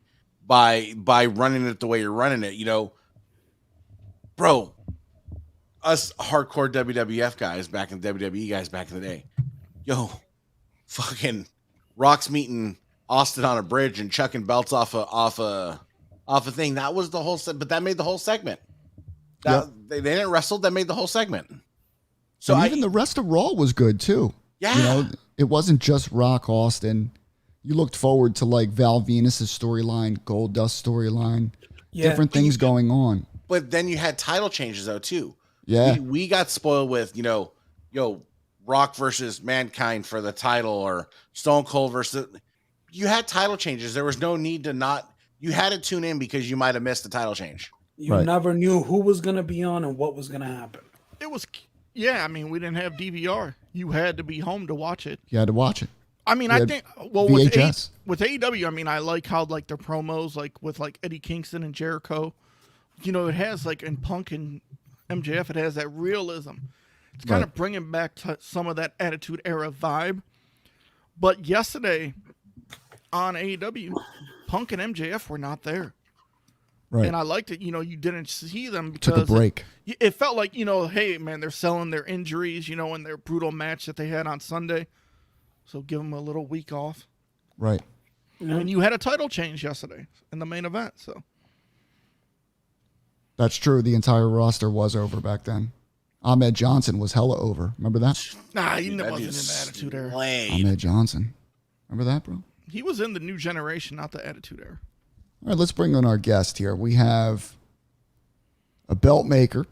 by running it the way you're running it. Bro, us hardcore WWF guys back in WWE guys back in the day, fucking Rock's meeting Austin on a bridge and chucking belts off a thing. That was the whole but that made the whole segment. They didn't wrestle. That made the whole segment. So even the rest of Raw was good too. Yeah. It wasn't just Rock Austin. You looked forward to like Val Venus's storyline, Goldust storyline, different things going on. But then you had title changes though too. Yeah. We got spoiled with, Rock versus Mankind for the title, or Stone Cold versus. You had title changes. There was no need to you had to tune in because you might have missed the title change. You never knew who was going to be on and what was going to happen. It was. Yeah, I mean, we didn't have DVR. You had to be home to watch it. You had to watch it. I mean, I think VHS. with AEW, I mean, I like how like their promos, like with like Eddie Kingston and Jericho, it has like in Punk and MJF, it has that realism. It's kind of bringing back to some of that Attitude Era vibe. But yesterday on AEW, Punk and MJF were not there. Right. And I liked it, you didn't see them because took a break. It felt like, hey, man, they're selling their injuries, in their brutal match that they had on Sunday. So give them a little week off. Right. And you had a title change yesterday in the main event. So that's true. The entire roster was over back then. Ahmed Johnson was hella over. Remember that? Nah, he Dude, that wasn't in dude's the Attitude Era. slayed. Ahmed Johnson. Remember that, bro? He was in the New Generation, not the Attitude Era. All right, let's bring on our guest here. We have a belt maker,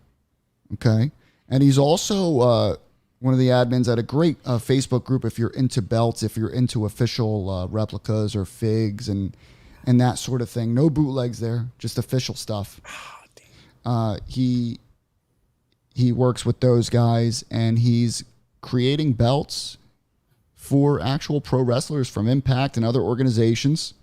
okay? And he's also one of the admins at a great Facebook group if you're into belts, if you're into official replicas or figs and that sort of thing. No bootlegs there, just official stuff. He works with those guys, and he's creating belts for actual pro wrestlers from Impact and other organizations.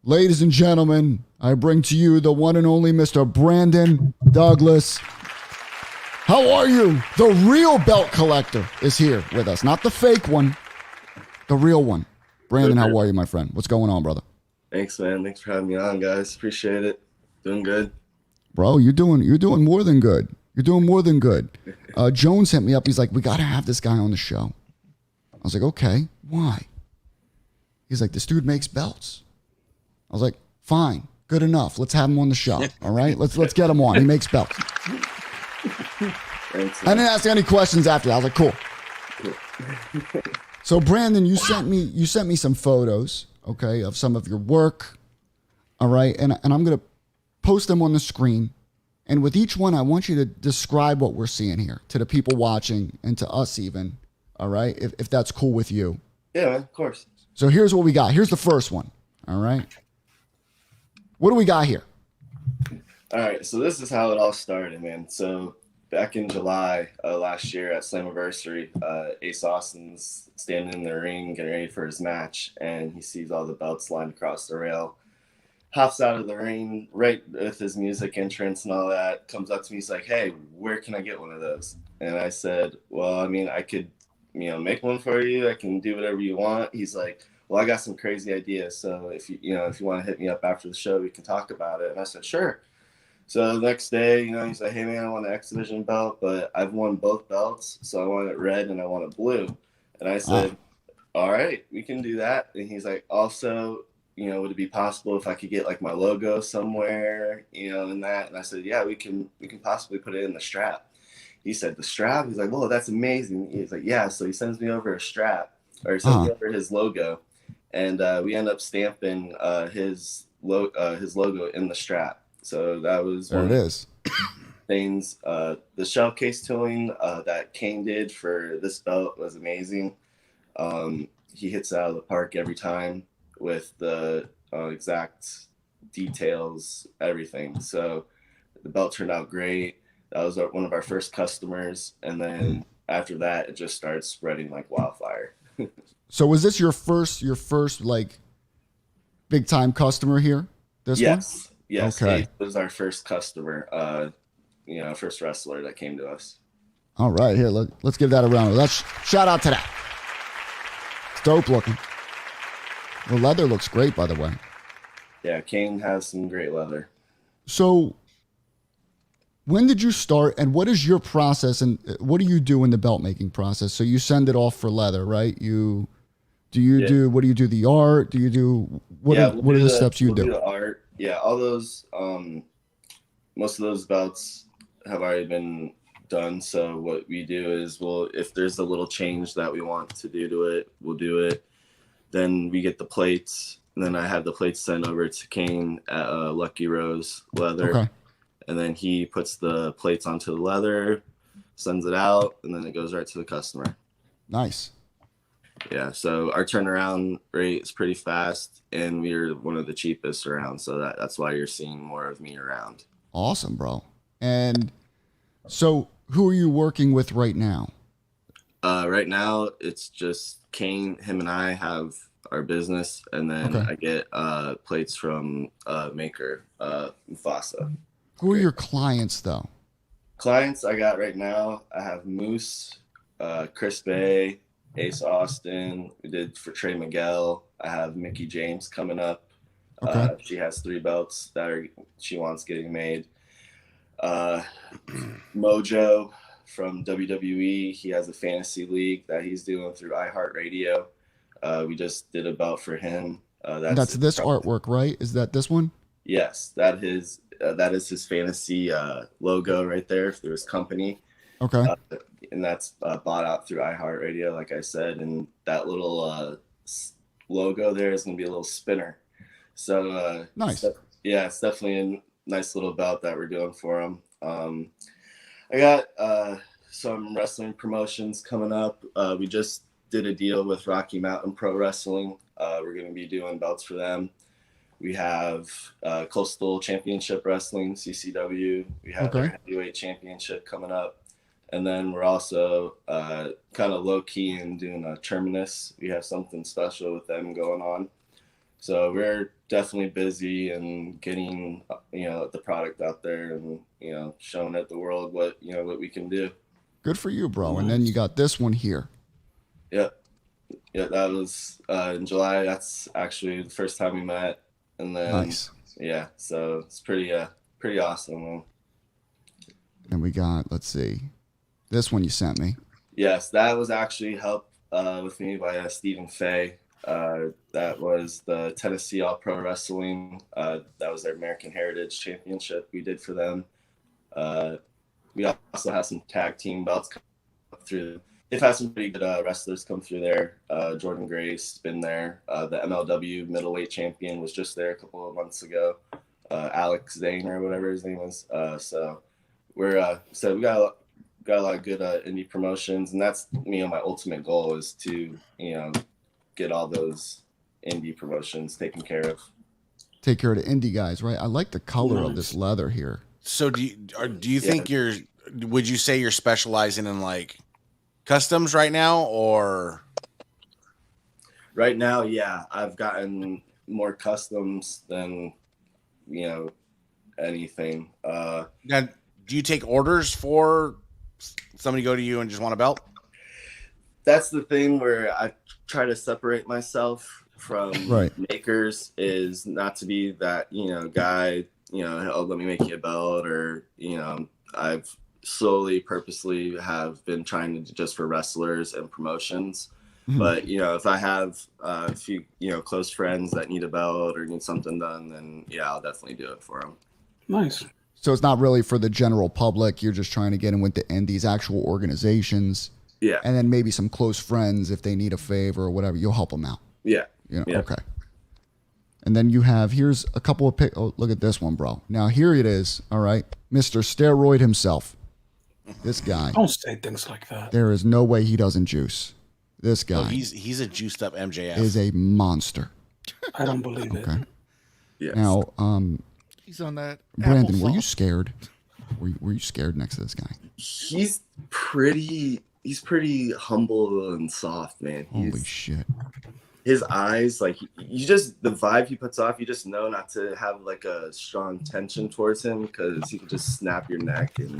Ladies and gentlemen, I bring to you the one and only Mr. Brandon Douglas. How are you? The real belt collector is here with us, not the fake one, the real one. Brandon, how are you, my friend? What's going on, brother? Thanks, man. Thanks for having me on, guys. Appreciate it. Doing good. Bro, you're doing more than good. You're doing more than good. Jones hit me up. He's like, we got to have this guy on the show. I was like, okay, why? He's like, this dude makes belts. I was like, fine, good enough. Let's have him on the show. All right, let's get him on. He makes belts. Thanks, I didn't ask any questions after that. I was like, cool. So Brandon, you sent me some photos, okay, of some of your work. All right, and I'm gonna post them on the screen. And with each one, I want you to describe what we're seeing here to the people watching and to us even. All right, if that's cool with you. Yeah, man, of course. So here's what we got. Here's the first one. All right. What do we got here? All right, so this is how it all started, man. So back in July last year at Slammiversary, Ace Austin's standing in the ring getting ready for his match, and he sees all the belts lined across the rail. Hops out of the ring right with his music entrance and all that, comes up to me, he's like, hey, where can I get one of those? And I said, well, I mean, I could, make one for you. I can do whatever you want. He's like, well, I got some crazy ideas. So if you want to hit me up after the show, we can talk about it. And I said, sure. So the next day, he's like, hey man, I want an X Division belt, but I've won both belts. So I want it red and I want it blue. And I said, all right, we can do that. And he's like, also, would it be possible if I could get like my logo somewhere, in that? And I said, yeah, we can possibly put it in the strap. He said, the strap? He's like, well, that's amazing. He's like, yeah. So he sends me over a strap, or he sends me over his logo. And we end up stamping his logo in the strap. So that was there. It is. Things. The shell case tooling that Kane did for this belt was amazing. He hits it out of the park every time with the exact details, everything. So the belt turned out great. That was one of our first customers, and then after that, it just started spreading like wildfire. So was this your first like big time customer here? This one? Yes. Okay. It was our first customer, first wrestler that came to us. All right, here, let's give that a round. Let's shout out to that. It's dope looking. The leather looks great, by the way. Yeah, Kane has some great leather. So when did you start, and what is your process, and what do you do in the belt making process? So you send it off for leather, right? What do you do? The art? Do you do what are the steps you do? The art. Yeah, all those most of those belts have already been done. So what we do is if there's a little change that we want to do to it, we'll do it. Then we get the plates, and then I have the plates sent over to Kane at Lucky Rose Leather. Okay. And then he puts the plates onto the leather, sends it out, and then it goes right to the customer. Nice. Yeah, so our turnaround rate is pretty fast, and we're one of the cheapest around, so that's why you're seeing more of me around. Awesome, bro. And so who are you working with right now? Right now, it's just Kane. Him and I have our business, and then I get plates from Maker, Mufasa. Who are your clients, though? Clients I got right now, I have Moose, Chris Bay, Ace Austin. We did for Trey Miguel. I have Mickey James coming up. Okay. She has 3 belts that she wants getting made. Mojo from WWE. He has a fantasy league that he's doing through iHeartRadio. We just did a belt for him. That's this artwork, right? Is that this one? Yes, that is his fantasy logo right there through his company. Okay. And that's bought out through iHeartRadio, like I said. And that little logo there is going to be a little spinner. So Nice. yeah, it's definitely a nice little belt that we're doing for them. I got some wrestling promotions coming up. We just did a deal with Rocky Mountain Pro Wrestling. We're going to be doing belts for them. We have Coastal Championship Wrestling, CCW. We have their heavyweight championship coming up. And then we're also kind of low-key and doing a Terminus. We have something special with them going on. So we're definitely busy and getting, the product out there and, showing at the world what we can do. Good for you, bro. And then you got this one here. Yep. Yeah, that was in July. That's actually the first time we met. And then, Nice. Yeah, so it's pretty awesome, man. And we got, let's see, this one you sent me. Yes, that was actually helped with me by Stephen Fay. That was the Tennessee All Pro Wrestling. That was their American Heritage Championship we did for them. We also have some tag team belts come through. They've had some pretty good wrestlers come through there. Jordan Grace been there. The MLW middleweight champion was just there a couple of months ago. Alex Zane or whatever his name was. So we're we got a lot of good indie promotions, and that's my ultimate goal is to get all those indie promotions taken care of. Take care of the indie guys, right? I like the color of this leather here. So do you think would you say you're specializing in like customs right now, or? Right now, yeah, I've gotten more customs than anything. Now, do you take orders for somebody go to you and just want a belt? That's the thing where I try to separate myself from makers, is not to be that guy, oh, let me make you a belt, or I've slowly purposely have been trying to just for wrestlers and promotions. Mm-hmm. But if I have a few close friends that need a belt or need something done, then yeah, I'll definitely do it for them. Nice. So it's not really for the general public. You're just trying to get in with the indies, actual organizations. Yeah. And then maybe some close friends, if they need a favor or whatever, you'll help them out. Yeah. Yeah. Yeah. Okay. And then here's a couple of oh, look at this one, bro. Now here it is. All right. Mr. Steroid himself. This guy. Don't say things like that. There is no way he doesn't juice. This guy. Oh, he's a juiced up MJF. Is a monster. I don't believe it. Okay. Yes. Now, He's on that. Brandon, were you scared? Were you scared next to this guy? He's pretty humble and soft, man. Holy shit. His eyes, like the vibe he puts off, you just know not to have like a strong tension towards him, because he can just snap your neck and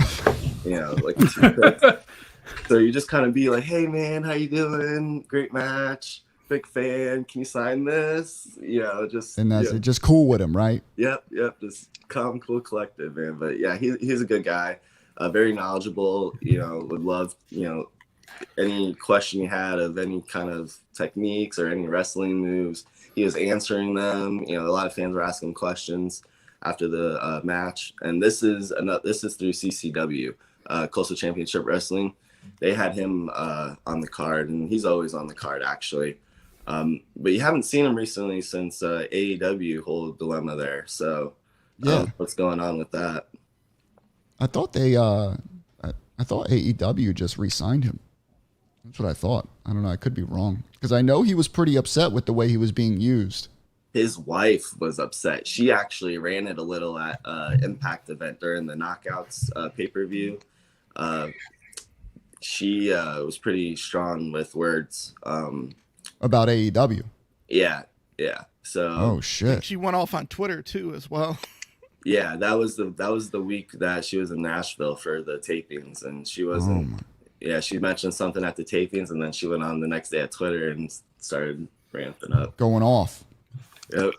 like a toothpick. So you just kind of be like, hey man, how you doing? Great match. Big fan. Can you sign this? And that's it. Just cool with him, right? Yep. Just calm, cool, collective, man. But yeah, he's a good guy. Very knowledgeable. Would love any question you had of any kind of techniques or any wrestling moves. He was answering them. A lot of fans were asking questions after the match. And this is through CCW, Coastal Championship Wrestling. They had him on the card, and he's always on the card actually. But you haven't seen him recently since AEW whole dilemma there. So what's going on with that? I thought I thought AEW just re-signed him. That's what I thought. I don't know. I could be wrong, because I know he was pretty upset with the way he was being used. His wife was upset. She actually ran it a little at Impact event during the Knockouts pay-per-view. She was pretty strong with words about AEW. Yeah. So oh shit. She went off on Twitter too as well. Yeah, that was the week that she was in Nashville for the tapings, and she wasn't. Yeah, she mentioned something at the tapings, and then she went on the next day at Twitter and started ramping up, going off.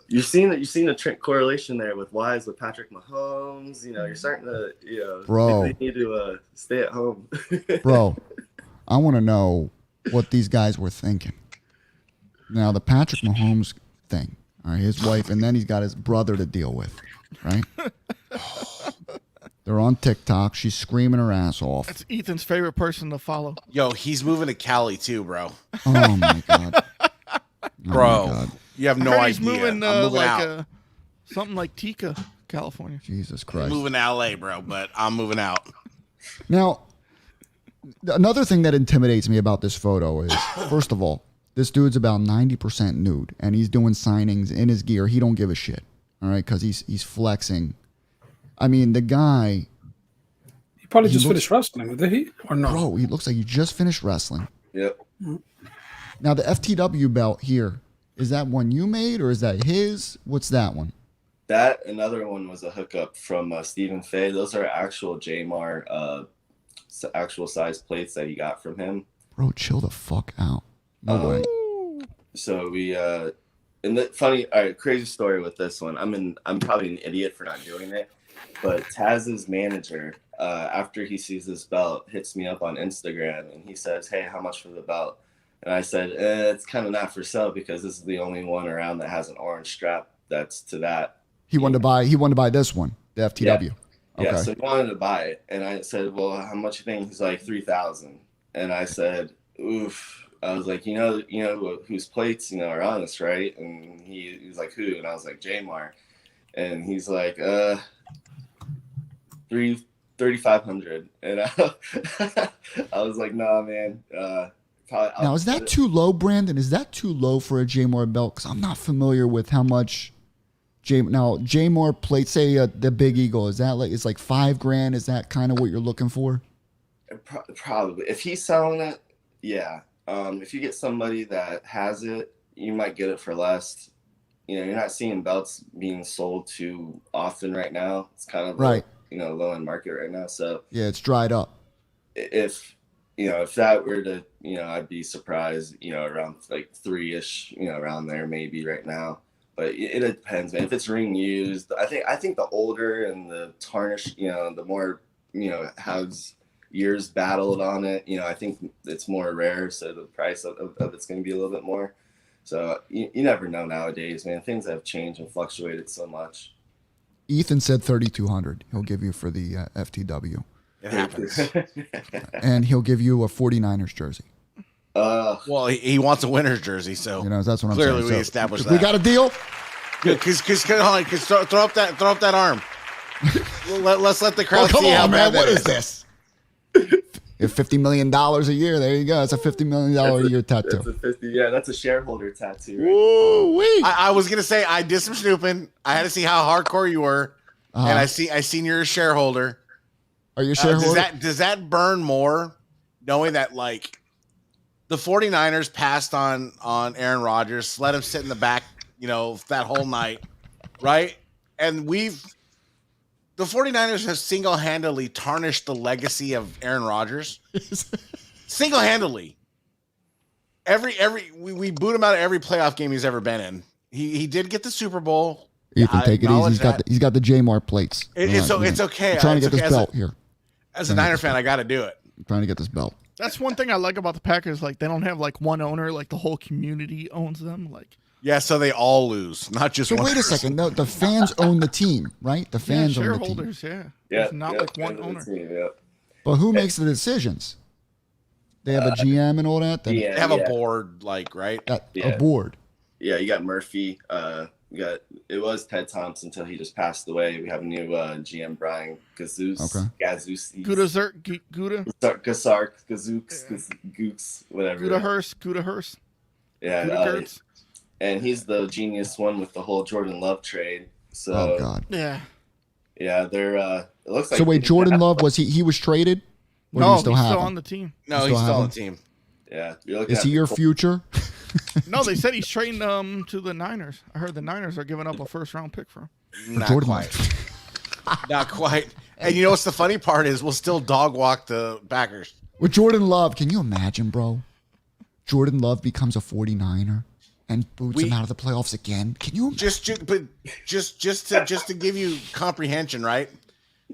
You've seen the correlation there with Wise with Patrick Mahomes. You're starting to, bro, they need to stay at home. Bro, I want to know what these guys were thinking. Now, the Patrick Mahomes thing, all right, his wife, and then he's got his brother to deal with, right? They're on TikTok. She's screaming her ass off. That's Ethan's favorite person to follow. Yo, he's moving to Cali too, bro. Oh my god, Bro, my God. you have no I heard idea. he's moving, I'm moving out. Something like Tika, California. Jesus I'm Christ. moving to LA, bro, but I'm moving out. Now, another thing that intimidates me about this photo is, first of all, this dude's about 90% nude, and he's doing signings in his gear. He don't give a shit, all right, because he's flexing. I mean, the guy, He probably just finished wrestling, did he? Or no? bro, he looks like he just finished wrestling. Yep. Now, the FTW belt here, is that one you made, or is that his? What's that one? That another one was a hookup from Stephen Fay. Those are actual Jmar, actual size plates that he got from him. Bro, chill the fuck out. No way. So we and the funny, all right, crazy story with this one. I'm probably an idiot for not doing it, but Taz's manager, after he sees this belt, hits me up on Instagram and he says, "Hey, how much for the belt?" And I said, "It's kind of not for sale because this is the only one around that has an orange strap that's to that." He wanted to buy this one, the FTW. Yeah, Okay. so he wanted to buy it, and I said, "Well, how much you think?" He's like, 3,000, and I said, "Oof." I was like, you know whose plates are on this, right? And he was like, "Who?" And I was like, "Jmar," and he's like, 3,500, and I was like, "Nah, man." Now, is that too low, Brandon? Is that too low for a Jmore belt? Because I'm not familiar with how much Jmore plate, say the Big Eagle, is that like, it's like $5,000? Is that kind of what you're looking for? Probably. If he's selling it, yeah. If you get somebody that has it, you might get it for less. You're not seeing belts being sold too often right now. It's kind of right. Low end market right now. So yeah, it's dried up. If that were to, I'd be surprised, around like 3-ish, around there maybe right now. But it depends, man. If it's ring used, I think the older and the tarnished, the more, has years battled on it, I think it's more rare, so the price of it's going to be a little bit more. So you never know nowadays, man. Things have changed and fluctuated so much. Ethan said 3,200 he'll give you for the FTW. It happens. And he'll give you a 49ers jersey. Well, he wants a winner's jersey, so that's what I'm clearly saying. we So, established if that. we got a deal. Because throw up that arm. Let's let the crowd Come see how on, bad man. that What is this? If $50 million a year, there you go. It's a $50 million a year tattoo. That's a shareholder tattoo. Right? Woo-wee. I was gonna say I did some snooping. I had to see how hardcore you were, and I seen you're a shareholder. Are you a shareholder? Does that burn more, knowing that like the 49ers passed on Aaron Rodgers, let him sit in the back, that whole night, right? And the 49ers have single-handedly tarnished the legacy of Aaron Rodgers. Single-handedly. We boot him out of every playoff game he's ever been in. He did get the Super Bowl. Ethan, take it easy. He's got the Jmore plates. It's okay. I'm trying to get this belt here. As a Niner fan, I got to do it. I'm trying to get this belt. That's one thing I like about the Packers. Like, they don't have like one owner. Like, the whole community owns them. Like, yeah, so they all lose, not just one. So wait a second. No, the fans own the team, right? The fans own the team. shareholders. Yeah. Yeah. It's not like one owner. But who makes the decisions? They have a GM and all that. They have a board, right? A board. Yeah, you got Murphy. It was Ted Thompson until he just passed away. We have a new GM, Brian Gazoos. Okay. Gazoos. Gooks, whatever. Gudahurst. Yeah. And he's the genius one with the whole Jordan Love trade. So. Oh God. Yeah. Yeah, they're. It looks like. So wait, Jordan Love he was traded? Or No, do you he's still still have on him? the team. No, he's still on the team. Yeah. Is he your future? No, they said he's trading to the Niners. I heard the Niners are giving up a first-round pick for him. Not Jordan quite. Not quite. And you know what's the funny part is we'll still dog walk the Packers. With Jordan Love, can you imagine, bro? Jordan Love becomes a 49er and boots him out of the playoffs again. Can you imagine? Just to give you comprehension, right?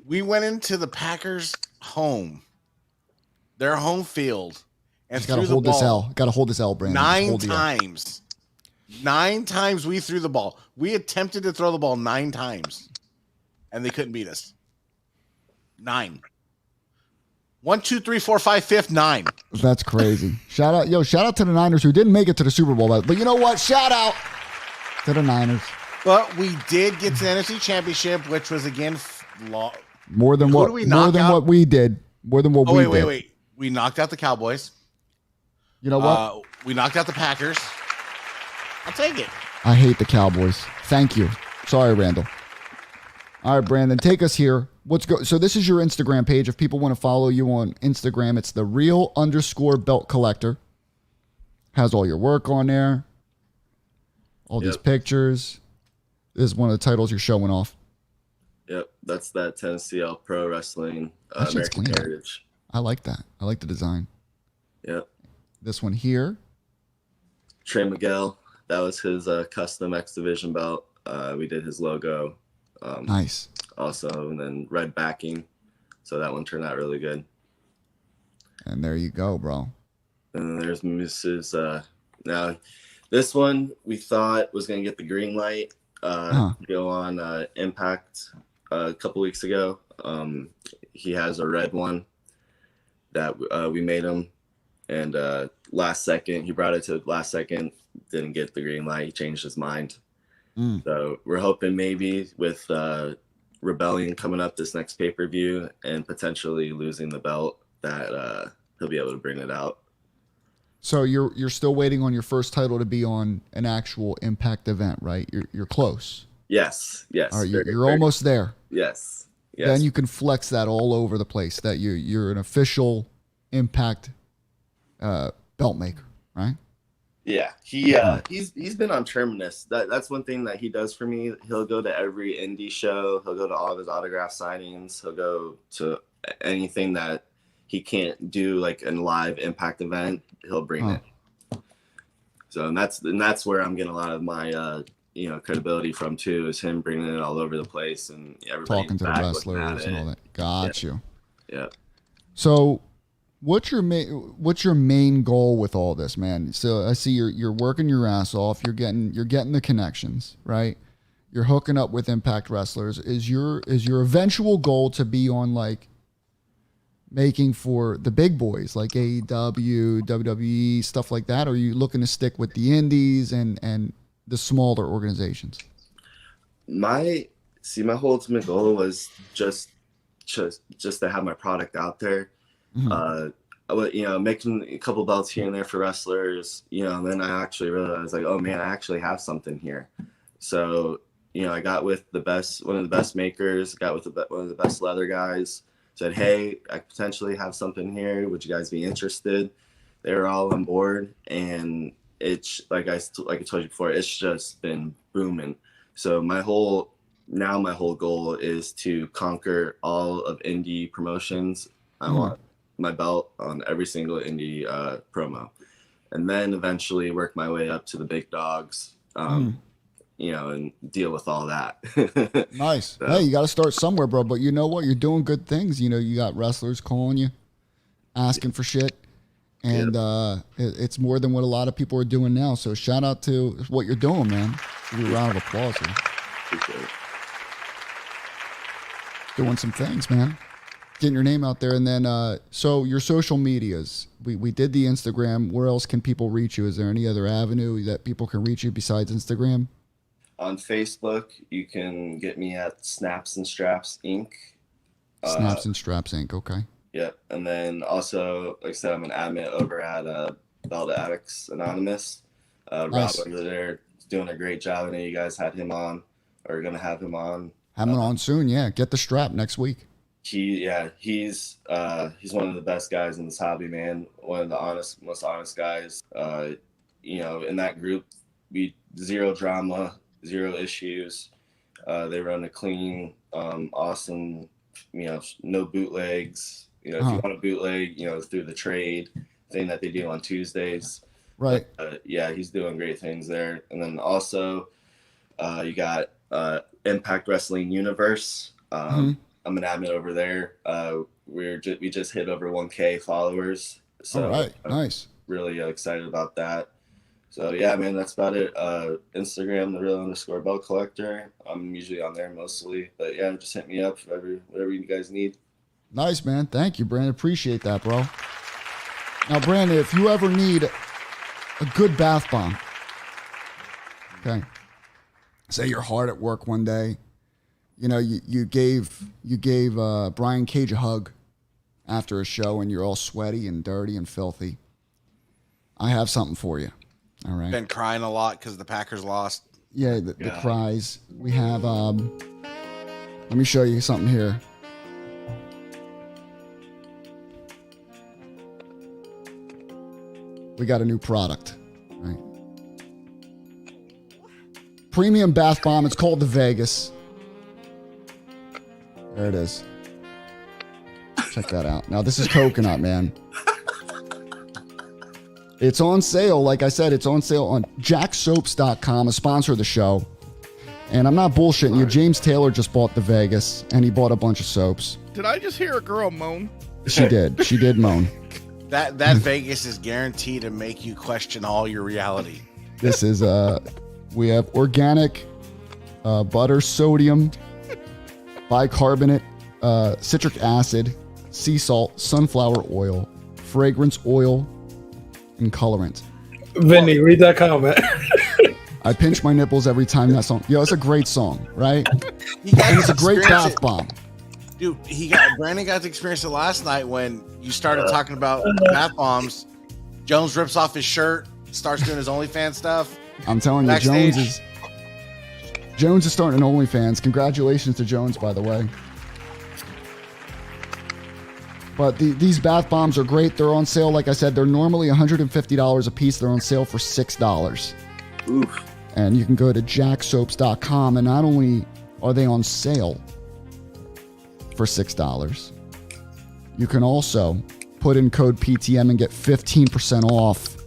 We went into the Packers' home, their home field, and got to hold this L. Got to hold this L, Brandon. 9 times. 9 times we threw the ball. We attempted to throw the ball 9 times, and they couldn't beat us. 9. 1, 2, 3, 4, 5, 5th, 9. That's crazy. Shout out to the Niners who didn't make it to the Super Bowl. But you know what? Shout out to the Niners. But we did get to the NFC Championship, which was again more than what we did. More than what we did. Wait. We knocked out the Cowboys. You know what? We knocked out the Packers. I'll take it. I hate the Cowboys. Thank you. Sorry, Randall. All right, Brandon, take us here. So this is your Instagram page. If people want to follow you on Instagram, it's the real_belt collector. Has all your work on there. All these pictures. This is one of the titles you're showing off. Yep, that's that Tennessee All Pro Wrestling American clean. Heritage. I like that. I like the design. Yep. This one here. Trey Miguel. That was his custom X Division belt. We did his logo. Nice. Also, and then red backing. So that one turned out really good. And there you go, bro. And then there's Mrs. Now, this one we thought was going to get the green light. Go on Impact a couple weeks ago. He has a red one that we made him. And last second, he brought it to last second. Didn't get the green light. He changed his mind. So we're hoping maybe with Rebellion coming up this next pay-per-view and potentially losing the belt that he'll be able to bring it out. So you're still waiting on your first title to be on an actual Impact event, right? You're close. Yes. All right, you're almost there. Yes. Then you can flex that all over the place. That you're an official Impact belt maker, right? Yeah, he's been on Terminus. That's one thing that he does for me. He'll go to every indie show. He'll go to all of his autograph signings. He'll go to anything that he can't do, like a live Impact event. He'll bring it. So and that's where I'm getting a lot of my credibility from too. Is him bringing it all over the place and everybody talking to the wrestlers and all that. Got you. Yeah. So. What's your main goal with all this, man? So I see you're working your ass off. You're getting the connections, right? You're hooking up with Impact wrestlers. Is your eventual goal to be on like making for the big boys like AEW, WWE, stuff like that? Or are you looking to stick with the indies and the smaller organizations? My whole ultimate goal was just to have my product out there. Making a couple belts here and there for wrestlers, and then I actually realized like, oh man, I actually have something here. So, I got with one of the best makers, got with one of the best leather guys, said, hey, I potentially have something here. Would you guys be interested? They were all on board, and it's like I told you before, it's just been booming. So my whole goal is to conquer all of indie promotions. I want my belt on every single indie promo, and then eventually work my way up to the big dogs, and deal with all that. Nice. So, hey, you got to start somewhere, bro. But you know what? You're doing good things. You got wrestlers calling you, asking for shit, and it's more than what a lot of people are doing now. So shout out to what you're doing, man. Give you a round of applause here. appreciate it. Doing some things, man. Getting your name out there. And then, so your social medias, we did the Instagram. Where else can people reach you? Is there any other avenue that people can reach you besides Instagram? On Facebook, you can get me at Snaps and Straps Inc. Snaps and Straps Inc. Okay. Yep. And then also, like I said, I'm an admin over at Belt Addicts Anonymous. Nice. Rob over there is doing a great job. I know you guys had him on, or going to have him on. Have him on soon. Yeah. Get the strap next week. He's one of the best guys in this hobby, man. One of the most honest guys. In that group, we zero drama, zero issues. They run a clean, awesome, no bootlegs. If you want a bootleg, through the trade thing that they do on Tuesdays. Right. But, he's doing great things there. And then also, you got Impact Wrestling Universe. I'm an admin over there. We just hit over 1K followers. So all right. Nice. Really excited about that. So yeah, man, that's about it. Instagram, the real_belt collector. I'm usually on there mostly, but yeah, just hit me up for whatever you guys need. Nice, man. Thank you, Brandon. Appreciate that, bro. Now, Brandon, if you ever need a good bath bomb, okay, say you're hard at work one day, you know, you gave Brian Cage a hug after a show and you're all sweaty and dirty and filthy. I have something for you. All right. Been crying a lot because the Packers lost. Yeah, the cries. We have, let me show you something here. We got a new product, right? Premium bath bomb. It's called the Vegas. There it is. Check that out. Now, this is coconut, man. It's on sale. Like I said, it's on sale on jacksoaps.com, a sponsor of the show. And I'm not bullshitting you. James Taylor just bought the Vegas, and he bought a bunch of soaps. Did I just hear a girl moan? She did. She did moan. That Vegas is guaranteed to make you question all your reality. This is, we have organic butter, sodium, bicarbonate, citric acid, sea salt, sunflower oil, fragrance oil, and colorant. Vinny, read that comment. I pinch my nipples every time that song. Yo, it's a great song, right? And it's a great bath bomb. Dude, Brandon got to experience it last night when you started talking about bath bombs. Jones rips off his shirt, starts doing his OnlyFans stuff. I'm telling you, Backstage. Jones is starting an OnlyFans. Congratulations to Jones, by the way. But these bath bombs are great. They're on sale. Like I said, they're normally $150 a piece. They're on sale for $6. Oof. And you can go to jacksoaps.com, and not only are they on sale for $6, you can also put in code PTM and get 15% off.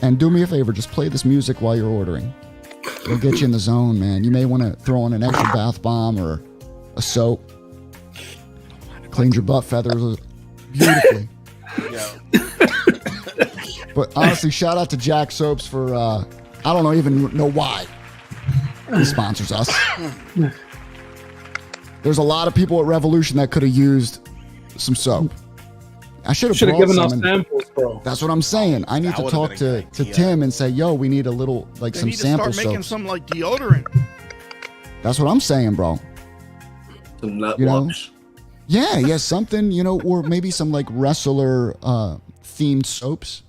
And do me a favor, just play this music while you're ordering. It'll get you in the zone, man. You may want to throw in an extra bath bomb or a soap. Cleans your butt feathers beautifully. Yeah. But honestly, shout out to Jack Soaps for, I don't even know why he sponsors us. There's a lot of people at Revolution that could have used some soap. I should have given us samples, bro. That's what I'm saying. I need That to would've talk been a to good idea. Tim and say, yo, we need a little, like, They some need to sample start making soaps. some like deodorant. That's what I'm saying, bro. Some nut You know? wash. Yeah, something, you know, or maybe some like wrestler themed soaps.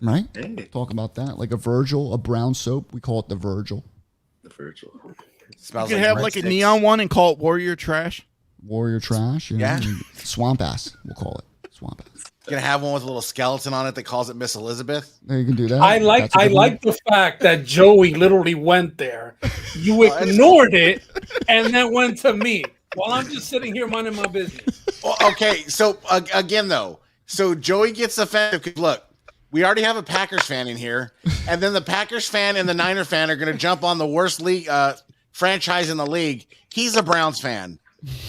Right? Hey, Talk about that. Like a Virgil, a brown soap. We call it the Virgil. the Virgil. You Smells could have like a neon one and call it Warrior Trash. Warrior trash. You know? Yeah. Swamp ass, we'll call it. Swamp ass. Gonna have one with a little skeleton on it that calls it Miss Elizabeth. There, you can do that. I That's a good one. like the fact that Joey literally went there. You ignored it and then went to me while I'm just sitting here minding my business. Well, okay, so again though, so Joey gets offended because look, we already have a Packers fan in here, and then the Packers fan and the Niner fan are gonna jump on the worst league franchise in the league. He's a Browns fan,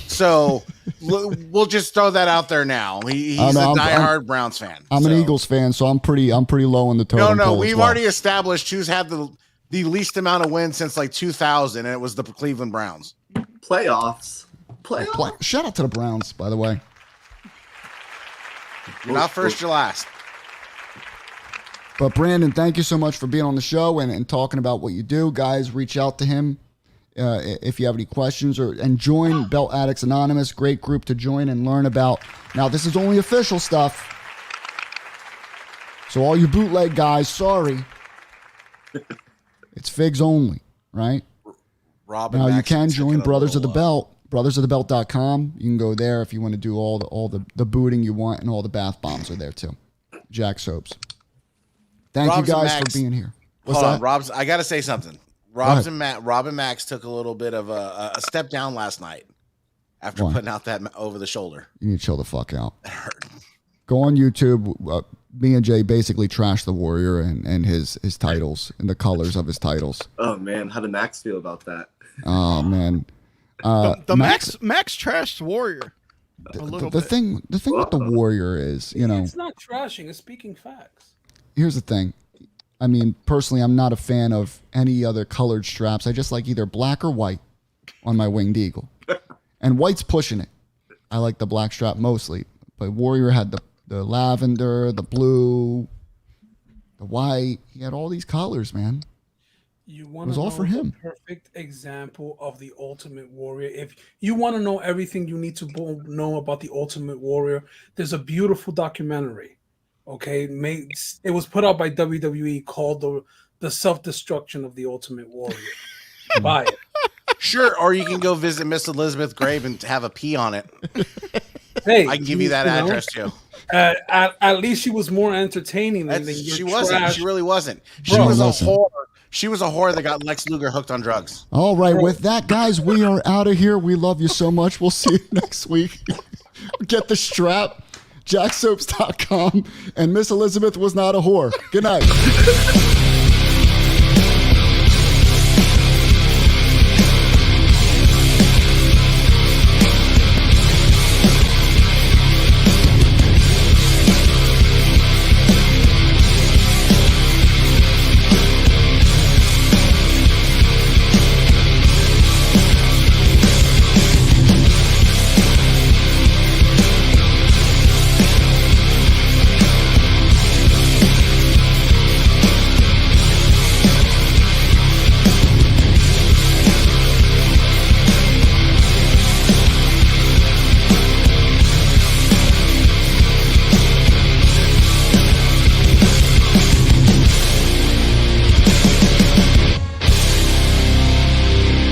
so we'll just throw that out there now. He's a diehard Browns fan. I'm an Eagles fan, so I'm pretty low on the totem No, pole as we've well. already established who's had the least amount of wins since like 2000, and it was the Cleveland Browns. Playoffs. Shout out to the Browns, by the way. You're not first, you're last. But Brandon, thank you so much for being on the show and talking about what you do. Guys, reach out to him if you have any questions and join Belt Addicts Anonymous. Great group to join and learn about. Now, this is only official stuff. So all you bootleg guys, sorry. It's figs only, right? Rob and Now you Max can took join it a Brothers of the little, Belt, brothersofthebelt.com. You can go there if you want to do all the booting you want, and all the bath bombs are there too. Jack Soaps. Thank Rob's you and guys Max- for being here. What's Hold that? on, Rob's. I gotta say something. Rob and Max took a little bit of a step down last night after Why? putting out that over the shoulder. You need to chill the fuck out. Go on YouTube. Me and Jay basically trashed the Warrior and his titles and the colors of his titles. Oh man, how did Max feel about that? Oh man, The Max trashed Warrior. A little the bit. thing with the Warrior is, you know, It's not trashing, it's speaking facts. here's the thing. I mean, personally, I'm not a fan of any other colored straps. I just like either black or white on my winged eagle. And White's pushing it. I like the black strap mostly, but Warrior had the lavender, the blue, the white. He had all these colors, man. You It want was to all know for him. the perfect example of the Ultimate Warrior. If you want to know everything you need to know about the Ultimate Warrior, there's a beautiful documentary. Okay, it was put out by WWE called the Self-Destruction of the Ultimate Warrior. Buy it. Sure, or you can go visit Miss Elizabeth's grave and have a pee on it. Hey, I can give you that address too. At least she was more entertaining than She your wasn't. trash. She really wasn't. She Bro, was listen. a whore. She was a whore that got Lex Luger hooked on drugs. All right, with that, guys, we are out of here. We love you so much. We'll see you next week. Get the strap, jacksoaps.com, and Miss Elizabeth was not a whore. Good night.